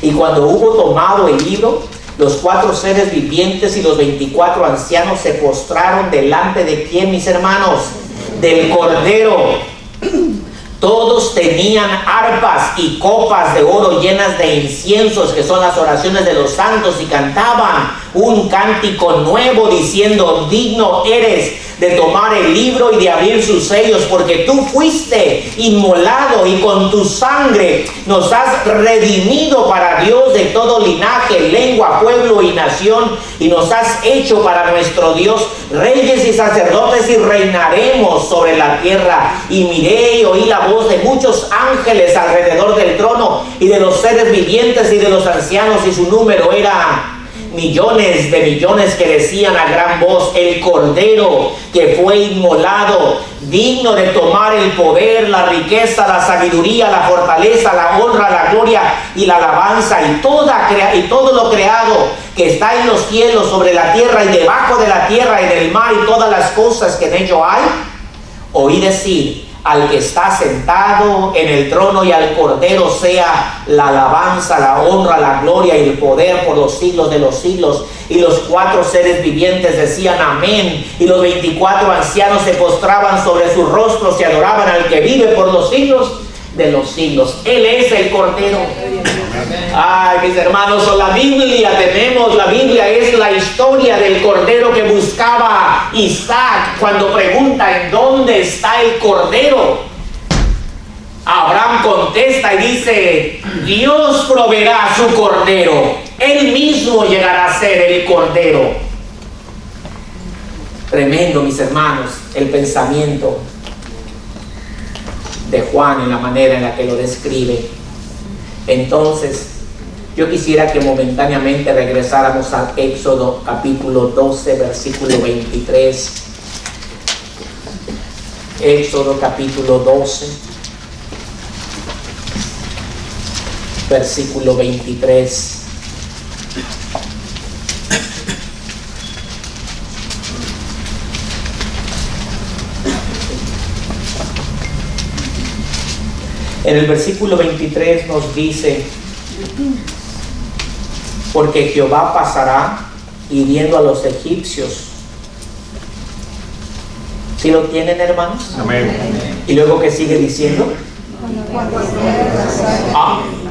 Y cuando hubo tomado el libro, los 4 seres vivientes y los 24 ancianos se postraron delante de ¿quién, mis hermanos? Del Cordero. Todos tenían arpas y copas de oro llenas de inciensos, que son las oraciones de los santos, y cantaban un cántico nuevo diciendo: digno eres de tomar el libro y de abrir sus sellos, porque tú fuiste inmolado y con tu sangre nos has redimido para Dios de todo linaje, lengua, pueblo y nación, y nos has hecho para nuestro Dios reyes y sacerdotes, y reinaremos sobre la tierra. Y miré y oí la voz de muchos ángeles alrededor del trono y de los seres vivientes y de los ancianos, y su número era millones de millones, que decían a gran voz: el Cordero que fue inmolado, digno de tomar el poder, la riqueza, la sabiduría, la fortaleza, la honra, la gloria y la alabanza, y todo lo creado que está en los cielos, sobre la tierra y debajo de la tierra, en el mar y todas las cosas que en ello hay. Oí decir al que está sentado en el trono y al Cordero sea la alabanza, la honra, la gloria y el poder por los siglos de los siglos. Y los 4 seres vivientes decían amén, y los 24 ancianos se postraban sobre sus rostros y adoraban al que vive por los siglos de los siglos. Él es el Cordero. Ay, mis hermanos, la Biblia es la historia del Cordero que buscaba Isaac cuando pregunta: ¿en dónde está el Cordero? Abraham contesta y dice: Dios proveerá su Cordero, Él mismo llegará a ser el Cordero. Tremendo, mis hermanos, el pensamiento de Juan en la manera en la que lo describe. Entonces, yo quisiera que momentáneamente regresáramos al Éxodo capítulo 12, versículo 23. Éxodo capítulo 12, versículo 23. En el versículo 23 nos dice: porque Jehová pasará hiriendo a los egipcios. ¿Sí lo tienen, hermanos? Amén. Y luego, ¿qué sigue diciendo?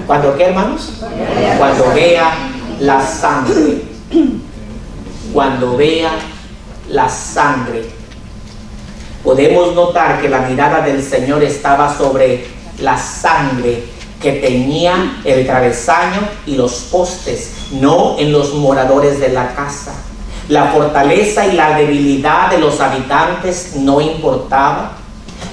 ¿Cuándo qué, hermanos? Cuando vea la sangre. Cuando vea la sangre. Podemos notar que la mirada del Señor estaba sobre la sangre que tenía el travesaño y los postes, no en los moradores de la casa. La fortaleza y la debilidad de los habitantes no importaba.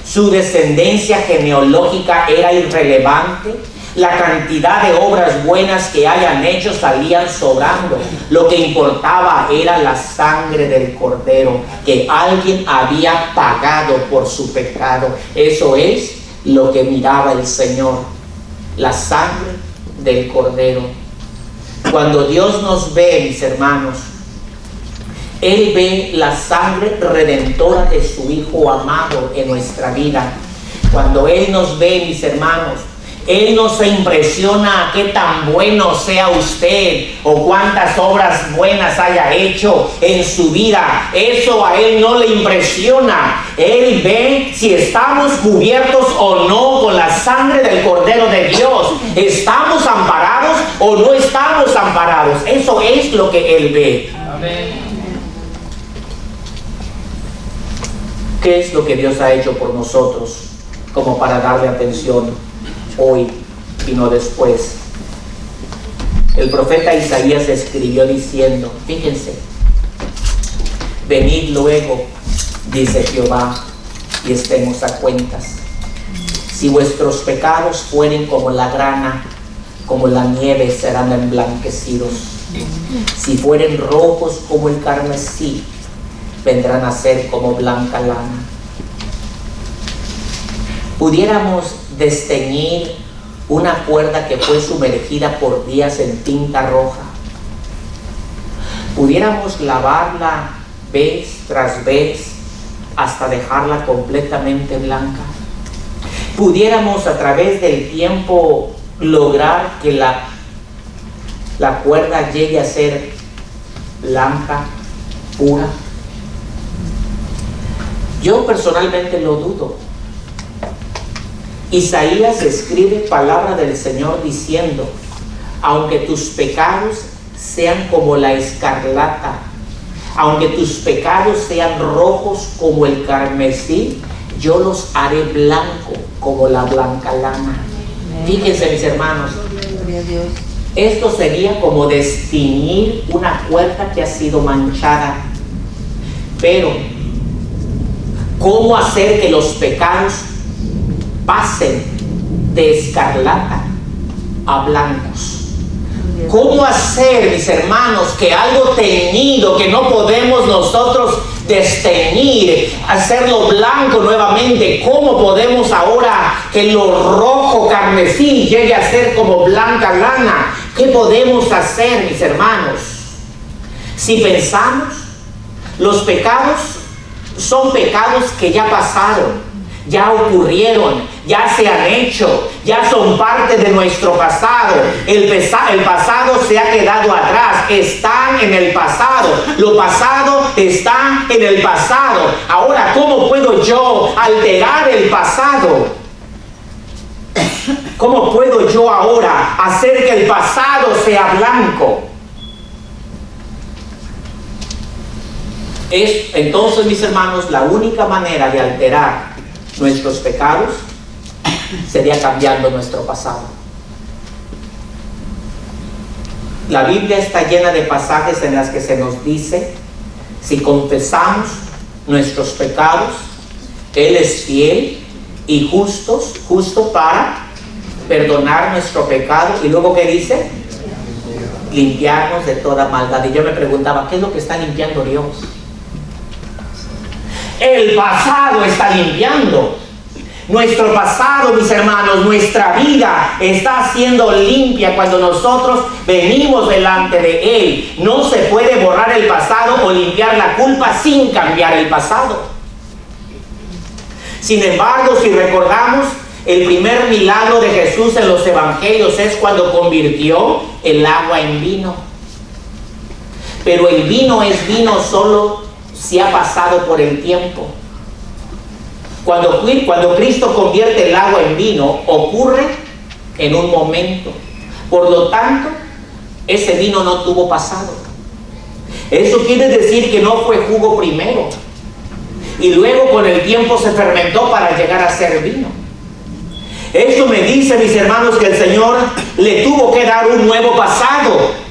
Su descendencia genealógica era irrelevante. La cantidad de obras buenas que hayan hecho salían sobrando. Lo que importaba era la sangre del Cordero, que alguien había pagado por su pecado. Eso es lo que miraba el Señor, la sangre del Cordero. Cuando Dios nos ve, mis hermanos, Él ve la sangre redentora de su Hijo amado en nuestra vida. Cuando Él nos ve, mis hermanos, Él no se impresiona a qué tan bueno sea usted o cuántas obras buenas haya hecho en su vida. Eso a Él no le impresiona. Él ve si estamos cubiertos o no con la sangre del Cordero de Dios. ¿Estamos amparados o no estamos amparados? Eso es lo que Él ve. Amén. ¿Qué es lo que Dios ha hecho por nosotros como para darle atención hoy y no después? El profeta Isaías escribió diciendo, fíjense: venid luego, dice Jehová, y estemos a cuentas. Si vuestros pecados fueren como la grana, como la nieve serán emblanquecidos. Si fueren rojos como el carmesí, vendrán a ser como blanca lana. Pudiéramos desteñir una cuerda que fue sumergida por días en tinta roja. Pudiéramos lavarla vez tras vez hasta dejarla completamente blanca. Pudiéramos a través del tiempo lograr que la la cuerda llegue a ser blanca, pura? Yo personalmente lo dudo. Isaías escribe palabra del Señor diciendo: aunque tus pecados sean como la escarlata, aunque tus pecados sean rojos como el carmesí, yo los haré blanco como la blanca lana. Fíjense, mis hermanos, esto sería como desteñir una cuerda que ha sido manchada. Pero ¿cómo hacer que los pecados pasen de escarlata a blancos? ¿Cómo hacer, mis hermanos, que algo teñido que no podemos nosotros desteñir, hacerlo blanco nuevamente? ¿Cómo podemos ahora que lo rojo carmesí llegue a ser como blanca lana? ¿Qué podemos hacer, mis hermanos? Si pensamos, los pecados son pecados que ya pasaron, ya ocurrieron, ya se han hecho, ya son parte de nuestro pasado. El pasado se ha quedado atrás, están en el pasado. Lo pasado está en el pasado. Ahora, ¿cómo puedo yo alterar el pasado? ¿Cómo puedo yo ahora hacer que el pasado sea blanco? Entonces, mis hermanos, la única manera de alterar nuestros pecados sería cambiando nuestro pasado. La Biblia está llena de pasajes en las que se nos dice: si confesamos nuestros pecados, Él es fiel y justo para perdonar nuestro pecado. Y luego, ¿qué dice? Limpiarnos de toda maldad. Y yo me preguntaba, ¿qué es lo que está limpiando Dios? El pasado está limpiando. Nuestro pasado, mis hermanos, nuestra vida está siendo limpia cuando nosotros venimos delante de Él. No se puede borrar el pasado o limpiar la culpa sin cambiar el pasado. Sin embargo, si recordamos, el primer milagro de Jesús en los evangelios es cuando convirtió el agua en vino. Pero el vino es vino solo si ha pasado por el tiempo. Cuando Cristo convierte el agua en vino, ocurre en un momento. Por lo tanto, ese vino no tuvo pasado. Eso quiere decir que no fue jugo primero y luego con el tiempo se fermentó para llegar a ser vino. Esto me dice, mis hermanos, que el Señor le tuvo que dar un nuevo pasado.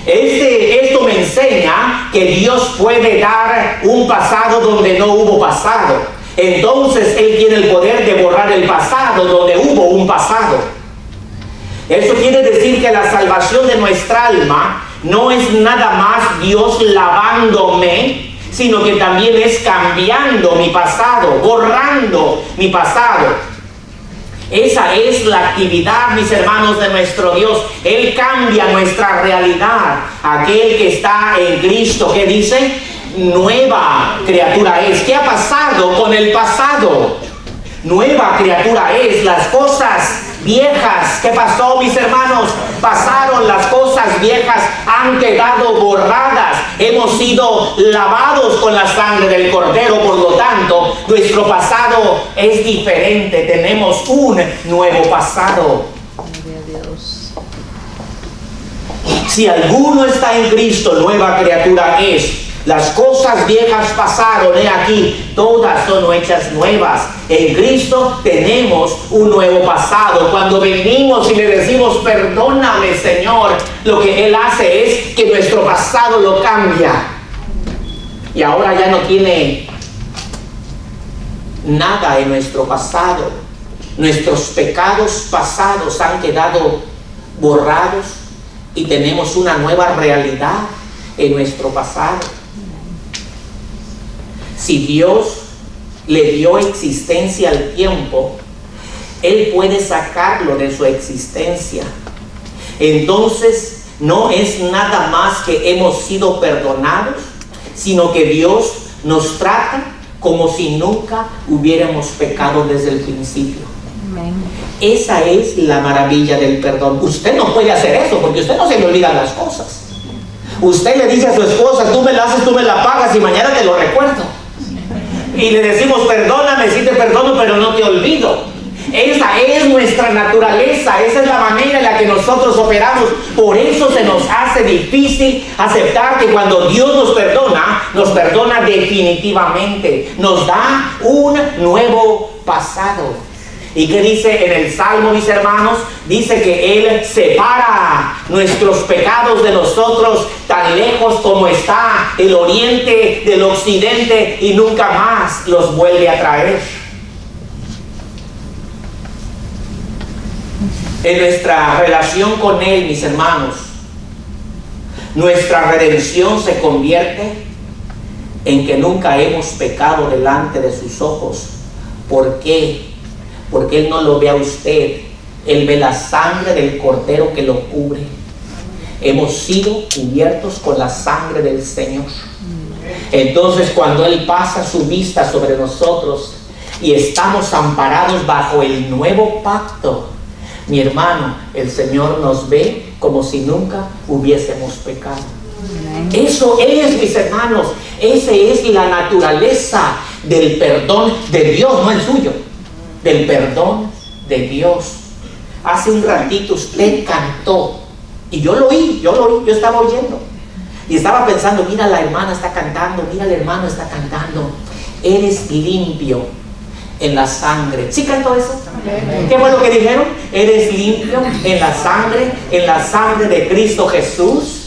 Esto me enseña que Dios puede dar un pasado donde no hubo pasado. Entonces Él tiene el poder de borrar el pasado donde hubo un pasado. Eso quiere decir que la salvación de nuestra alma no es nada más Dios lavándome, sino que también es cambiando mi pasado, borrando mi pasado. Esa es la actividad, mis hermanos, de nuestro Dios. Él cambia nuestra realidad. Aquel que está en Cristo, ¿qué dice? Nueva criatura es. ¿Qué ha pasado con el pasado? Nueva criatura es. Las cosas viejas, ¿qué pasó, mis hermanos? Pasaron, las cosas viejas han quedado borradas. Hemos sido lavados con la sangre del Cordero, por lo tanto, nuestro pasado es diferente. Tenemos un nuevo pasado. Si alguno está en Cristo, nueva criatura es. Las cosas viejas pasaron, he aquí, todas son hechas nuevas. En Cristo tenemos un nuevo pasado. Cuando venimos y le decimos, perdóname, Señor, lo que Él hace es que nuestro pasado lo cambia. Y ahora ya no tiene nada en nuestro pasado. Nuestros pecados pasados han quedado borrados y tenemos una nueva realidad en nuestro pasado. Si Dios le dio existencia al tiempo, Él puede sacarlo de su existencia. Entonces, no es nada más que hemos sido perdonados, sino que Dios nos trata como si nunca hubiéramos pecado desde el principio. Esa es la maravilla del perdón. Usted no puede hacer eso porque usted no se le olvidan las cosas. Usted le dice a su esposa, tú me la haces, tú me la pagas y mañana te lo recuerdo. Y le decimos, perdóname, sí te perdono, pero no te olvido. Esa es nuestra naturaleza, esa es la manera en la que nosotros operamos. Por eso se nos hace difícil aceptar que cuando Dios nos perdona definitivamente. Nos da un nuevo pasado. ¿Y qué dice en el Salmo, mis hermanos? Dice que Él separa nuestros pecados de nosotros tan lejos como está el oriente del occidente y nunca más los vuelve a traer. En nuestra relación con Él, mis hermanos, nuestra redención se convierte en que nunca hemos pecado delante de sus ojos. ¿Por qué? Porque Él no lo ve a usted. Él ve la sangre del Cordero que lo cubre. Hemos sido cubiertos con la sangre del Señor. Entonces, cuando Él pasa su vista sobre nosotros y estamos amparados bajo el nuevo pacto, mi hermano, el Señor nos ve como si nunca hubiésemos pecado. Eso es, mis hermanos, esa es la naturaleza del perdón de Dios, no el suyo, del perdón de Dios. Hace un ratito usted cantó y yo lo oí, yo estaba oyendo y estaba pensando, mira, la hermana está cantando, mira, el hermano está cantando, eres limpio en la sangre. ¿Sí cantó eso? ¿Qué fue lo que dijeron? Eres limpio en la sangre de Cristo Jesús.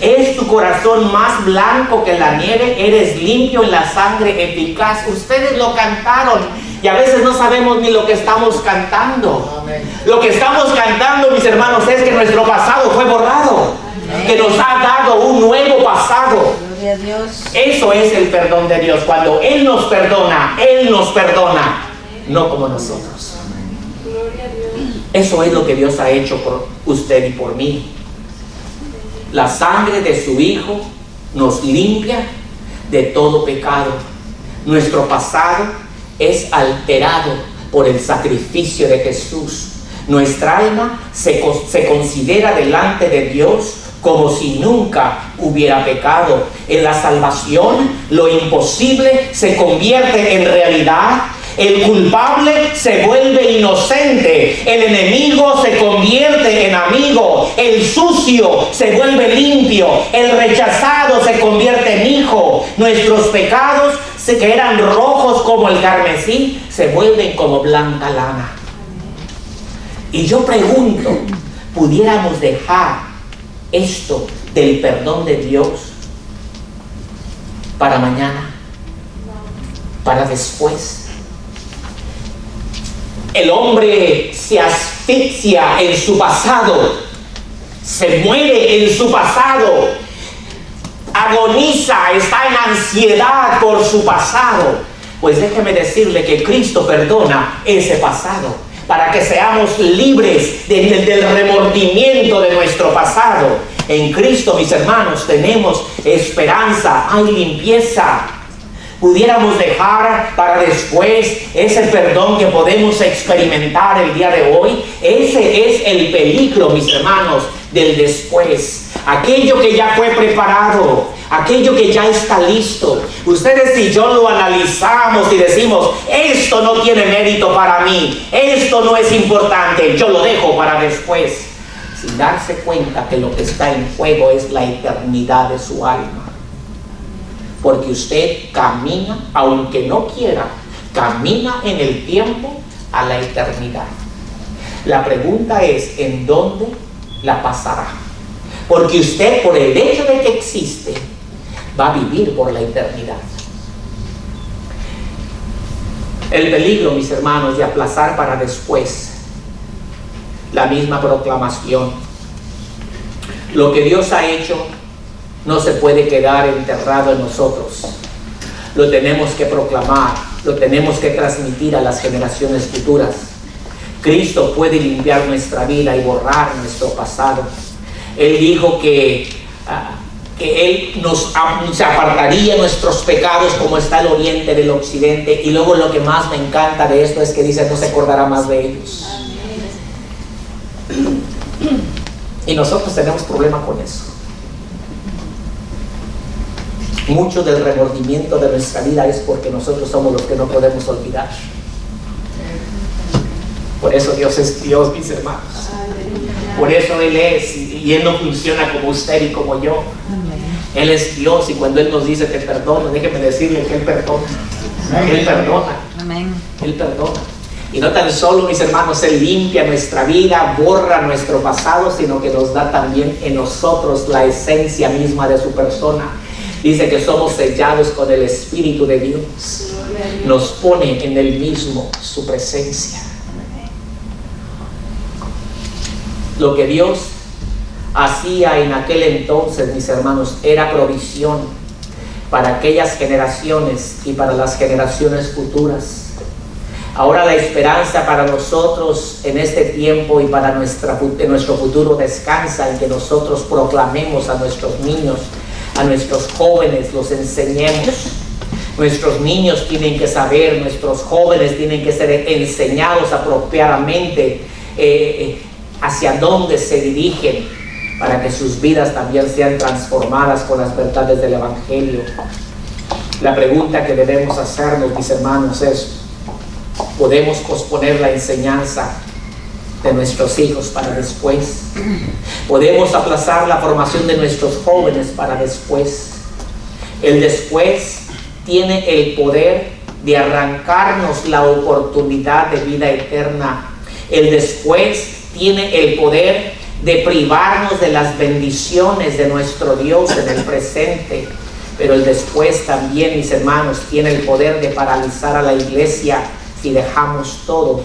Es tu corazón más blanco que la nieve, eres limpio en la sangre eficaz. Ustedes lo cantaron y a veces no sabemos ni lo que estamos cantando. Lo que estamos cantando, mis hermanos, es que nuestro pasado fue borrado, que nos ha dado un nuevo pasado. Gloria a Dios. Eso es el perdón de Dios. Cuando Él nos perdona, no como nosotros. Eso es lo que Dios ha hecho por usted y por mí. La sangre de su Hijo nos limpia de todo pecado. Nuestro pasado es alterado por el sacrificio de Jesús. Nuestra alma se considera delante de Dios como si nunca hubiera pecado. En la salvación, lo imposible se convierte en realidad. El culpable se vuelve inocente, el enemigo se convierte en amigo, el sucio se vuelve limpio, el rechazado se convierte en hijo. Nuestros pecados, que eran rojos como el carmesí, se vuelven como blanca lana. Y yo pregunto, ¿pudiéramos dejar esto del perdón de Dios para mañana, para después? El hombre se asfixia en su pasado, se muere en su pasado, agoniza, está en ansiedad por su pasado. Pues déjeme decirle que Cristo perdona ese pasado para que seamos libres del remordimiento de nuestro pasado. En Cristo, mis hermanos, tenemos esperanza, hay limpieza. Pudiéramos dejar para después ese perdón que podemos experimentar el día de hoy. Ese es el peligro, mis hermanos, del después. Aquello que ya fue preparado, aquello que ya está listo. Ustedes y yo lo analizamos y decimos, esto no tiene mérito para mí, esto no es importante, yo lo dejo para después. Sin darse cuenta que lo que está en juego es la eternidad de su alma. Porque usted camina, aunque no quiera, camina en el tiempo a la eternidad. La pregunta es, ¿en dónde la pasará? Porque usted, por el hecho de que existe, va a vivir por la eternidad. El peligro, mis hermanos, de aplazar para después la misma proclamación. Lo que Dios ha hecho no se puede quedar enterrado en nosotros. Lo tenemos que proclamar, lo tenemos que transmitir a las generaciones futuras. Cristo puede limpiar nuestra vida y borrar nuestro pasado. Él dijo que que Él se apartaría nuestros pecados como está el oriente del occidente. Y luego lo que más me encanta de esto es que dice, no se acordará más de ellos. Y nosotros tenemos problema con eso. Mucho del remordimiento de nuestra vida es porque nosotros somos los que no podemos olvidar. Por eso Dios es Dios, mis hermanos. Por eso Él es, y Él no funciona como usted y como yo. Él es Dios, y cuando Él nos dice te perdono, déjeme decirle que Él perdona. Él perdona. Él perdona. Y no tan solo, mis hermanos, Él limpia nuestra vida, borra nuestro pasado, sino que nos da también en nosotros la esencia misma de su persona. Dice que somos sellados con el Espíritu de Dios. Nos pone en Él mismo su presencia. Lo que Dios hacía en aquel entonces, mis hermanos, era provisión para aquellas generaciones y para las generaciones futuras. Ahora la esperanza para nosotros en este tiempo y para nuestro futuro descansa en que nosotros proclamemos a nuestros niños, a nuestros jóvenes, los enseñemos. Nuestros niños tienen que saber, nuestros jóvenes tienen que ser enseñados apropiadamente hacia dónde se dirigen, para que sus vidas también sean transformadas con las verdades del Evangelio. La pregunta que debemos hacernos, mis hermanos, es: ¿podemos posponer la enseñanza de nuestros hijos para después? ¿Podemos aplazar la formación de nuestros jóvenes para después? El después tiene el poder de arrancarnos la oportunidad de vida eterna. El después tiene el poder de privarnos de las bendiciones de nuestro Dios en el presente. Pero el después también, mis hermanos, tiene el poder de paralizar a la iglesia si dejamos todo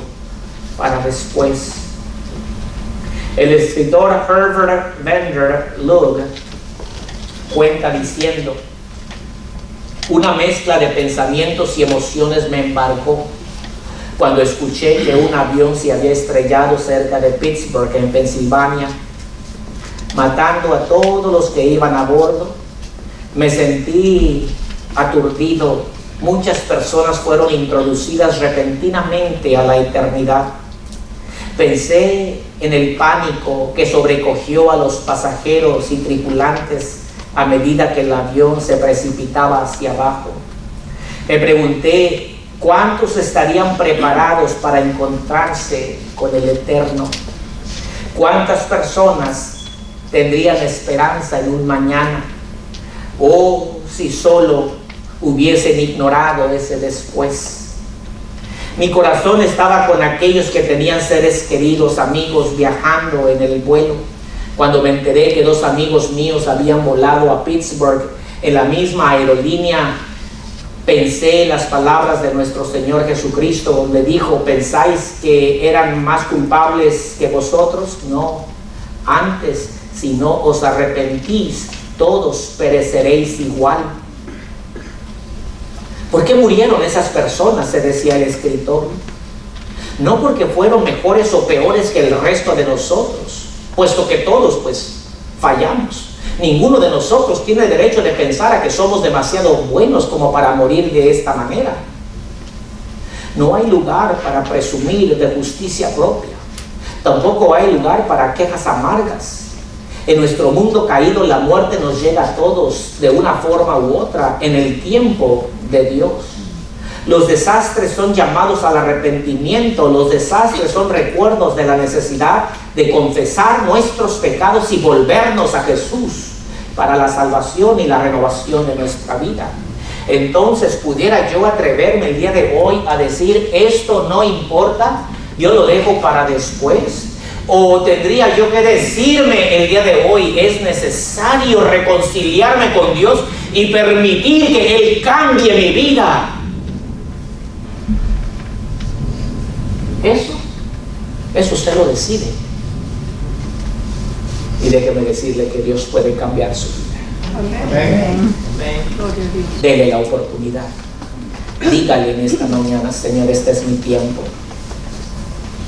para después. El escritor Herbert Vander Lug cuenta diciendo: una mezcla de pensamientos y emociones me embargó cuando escuché que un avión se había estrellado cerca de Pittsburgh, en Pensilvania, matando a todos los que iban a bordo. Me sentí aturdido. Muchas personas fueron introducidas repentinamente a la eternidad. Pensé en el pánico que sobrecogió a los pasajeros y tripulantes a medida que el avión se precipitaba hacia abajo. Me pregunté cuántos estarían preparados para encontrarse con el Eterno. Cuántas personas tendrían esperanza en un mañana. Oh, si solo hubiesen ignorado ese después. Mi corazón estaba con aquellos que tenían seres queridos, amigos, viajando en el vuelo. Cuando me enteré que 2 amigos míos habían volado a Pittsburgh en la misma aerolínea, pensé en las palabras de nuestro Señor Jesucristo, donde dijo: ¿pensáis que eran más culpables que vosotros? No, antes, si no os arrepentís, todos pereceréis igual. ¿Por qué murieron esas personas?, se decía el escritor. No porque fueron mejores o peores que el resto de nosotros, puesto que todos fallamos. Ninguno de nosotros tiene derecho de pensar a que somos demasiado buenos como para morir de esta manera. No hay lugar para presumir de justicia propia. Tampoco hay lugar para quejas amargas. En nuestro mundo caído, la muerte nos llega a todos de una forma u otra en el tiempo de Dios. Los desastres son llamados al arrepentimiento. Los desastres son recuerdos de la necesidad de confesar nuestros pecados y volvernos a Jesús para la salvación y la renovación de nuestra vida. Entonces, ¿pudiera yo atreverme el día de hoy a decir esto no importa, yo lo dejo para después? ¿O tendría yo que decirme el día de hoy es necesario reconciliarme con Dios y permitir que Él cambie mi vida? Eso usted lo decide. Y déjeme decirle que Dios puede cambiar su vida. Amén. Dele la oportunidad. Dígale en esta mañana: Señor, este es mi tiempo.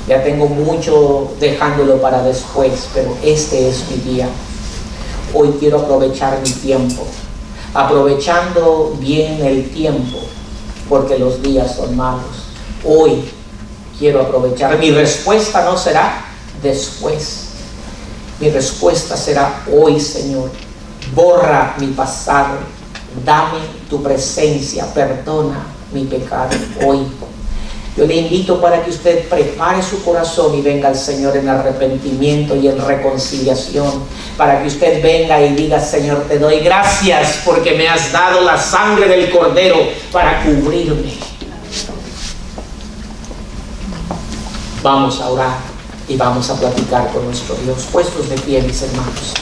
Ya tengo mucho dejándolo para después, pero este es mi día. hoy quiero aprovechar mi tiempo, aprovechando bien el tiempo, porque los días son malos. Hoy quiero aprovechar. Mi respuesta no será después. Mi respuesta será hoy, Señor. Borra mi pasado. Dame tu presencia. Perdona mi pecado hoy. Yo le invito para que usted prepare su corazón y venga al Señor en arrepentimiento y en reconciliación. Para que usted venga y diga: Señor, te doy gracias porque me has dado la sangre del Cordero para cubrirme. Vamos a orar y vamos a platicar con nuestro Dios. Puestos de pie, mis hermanos.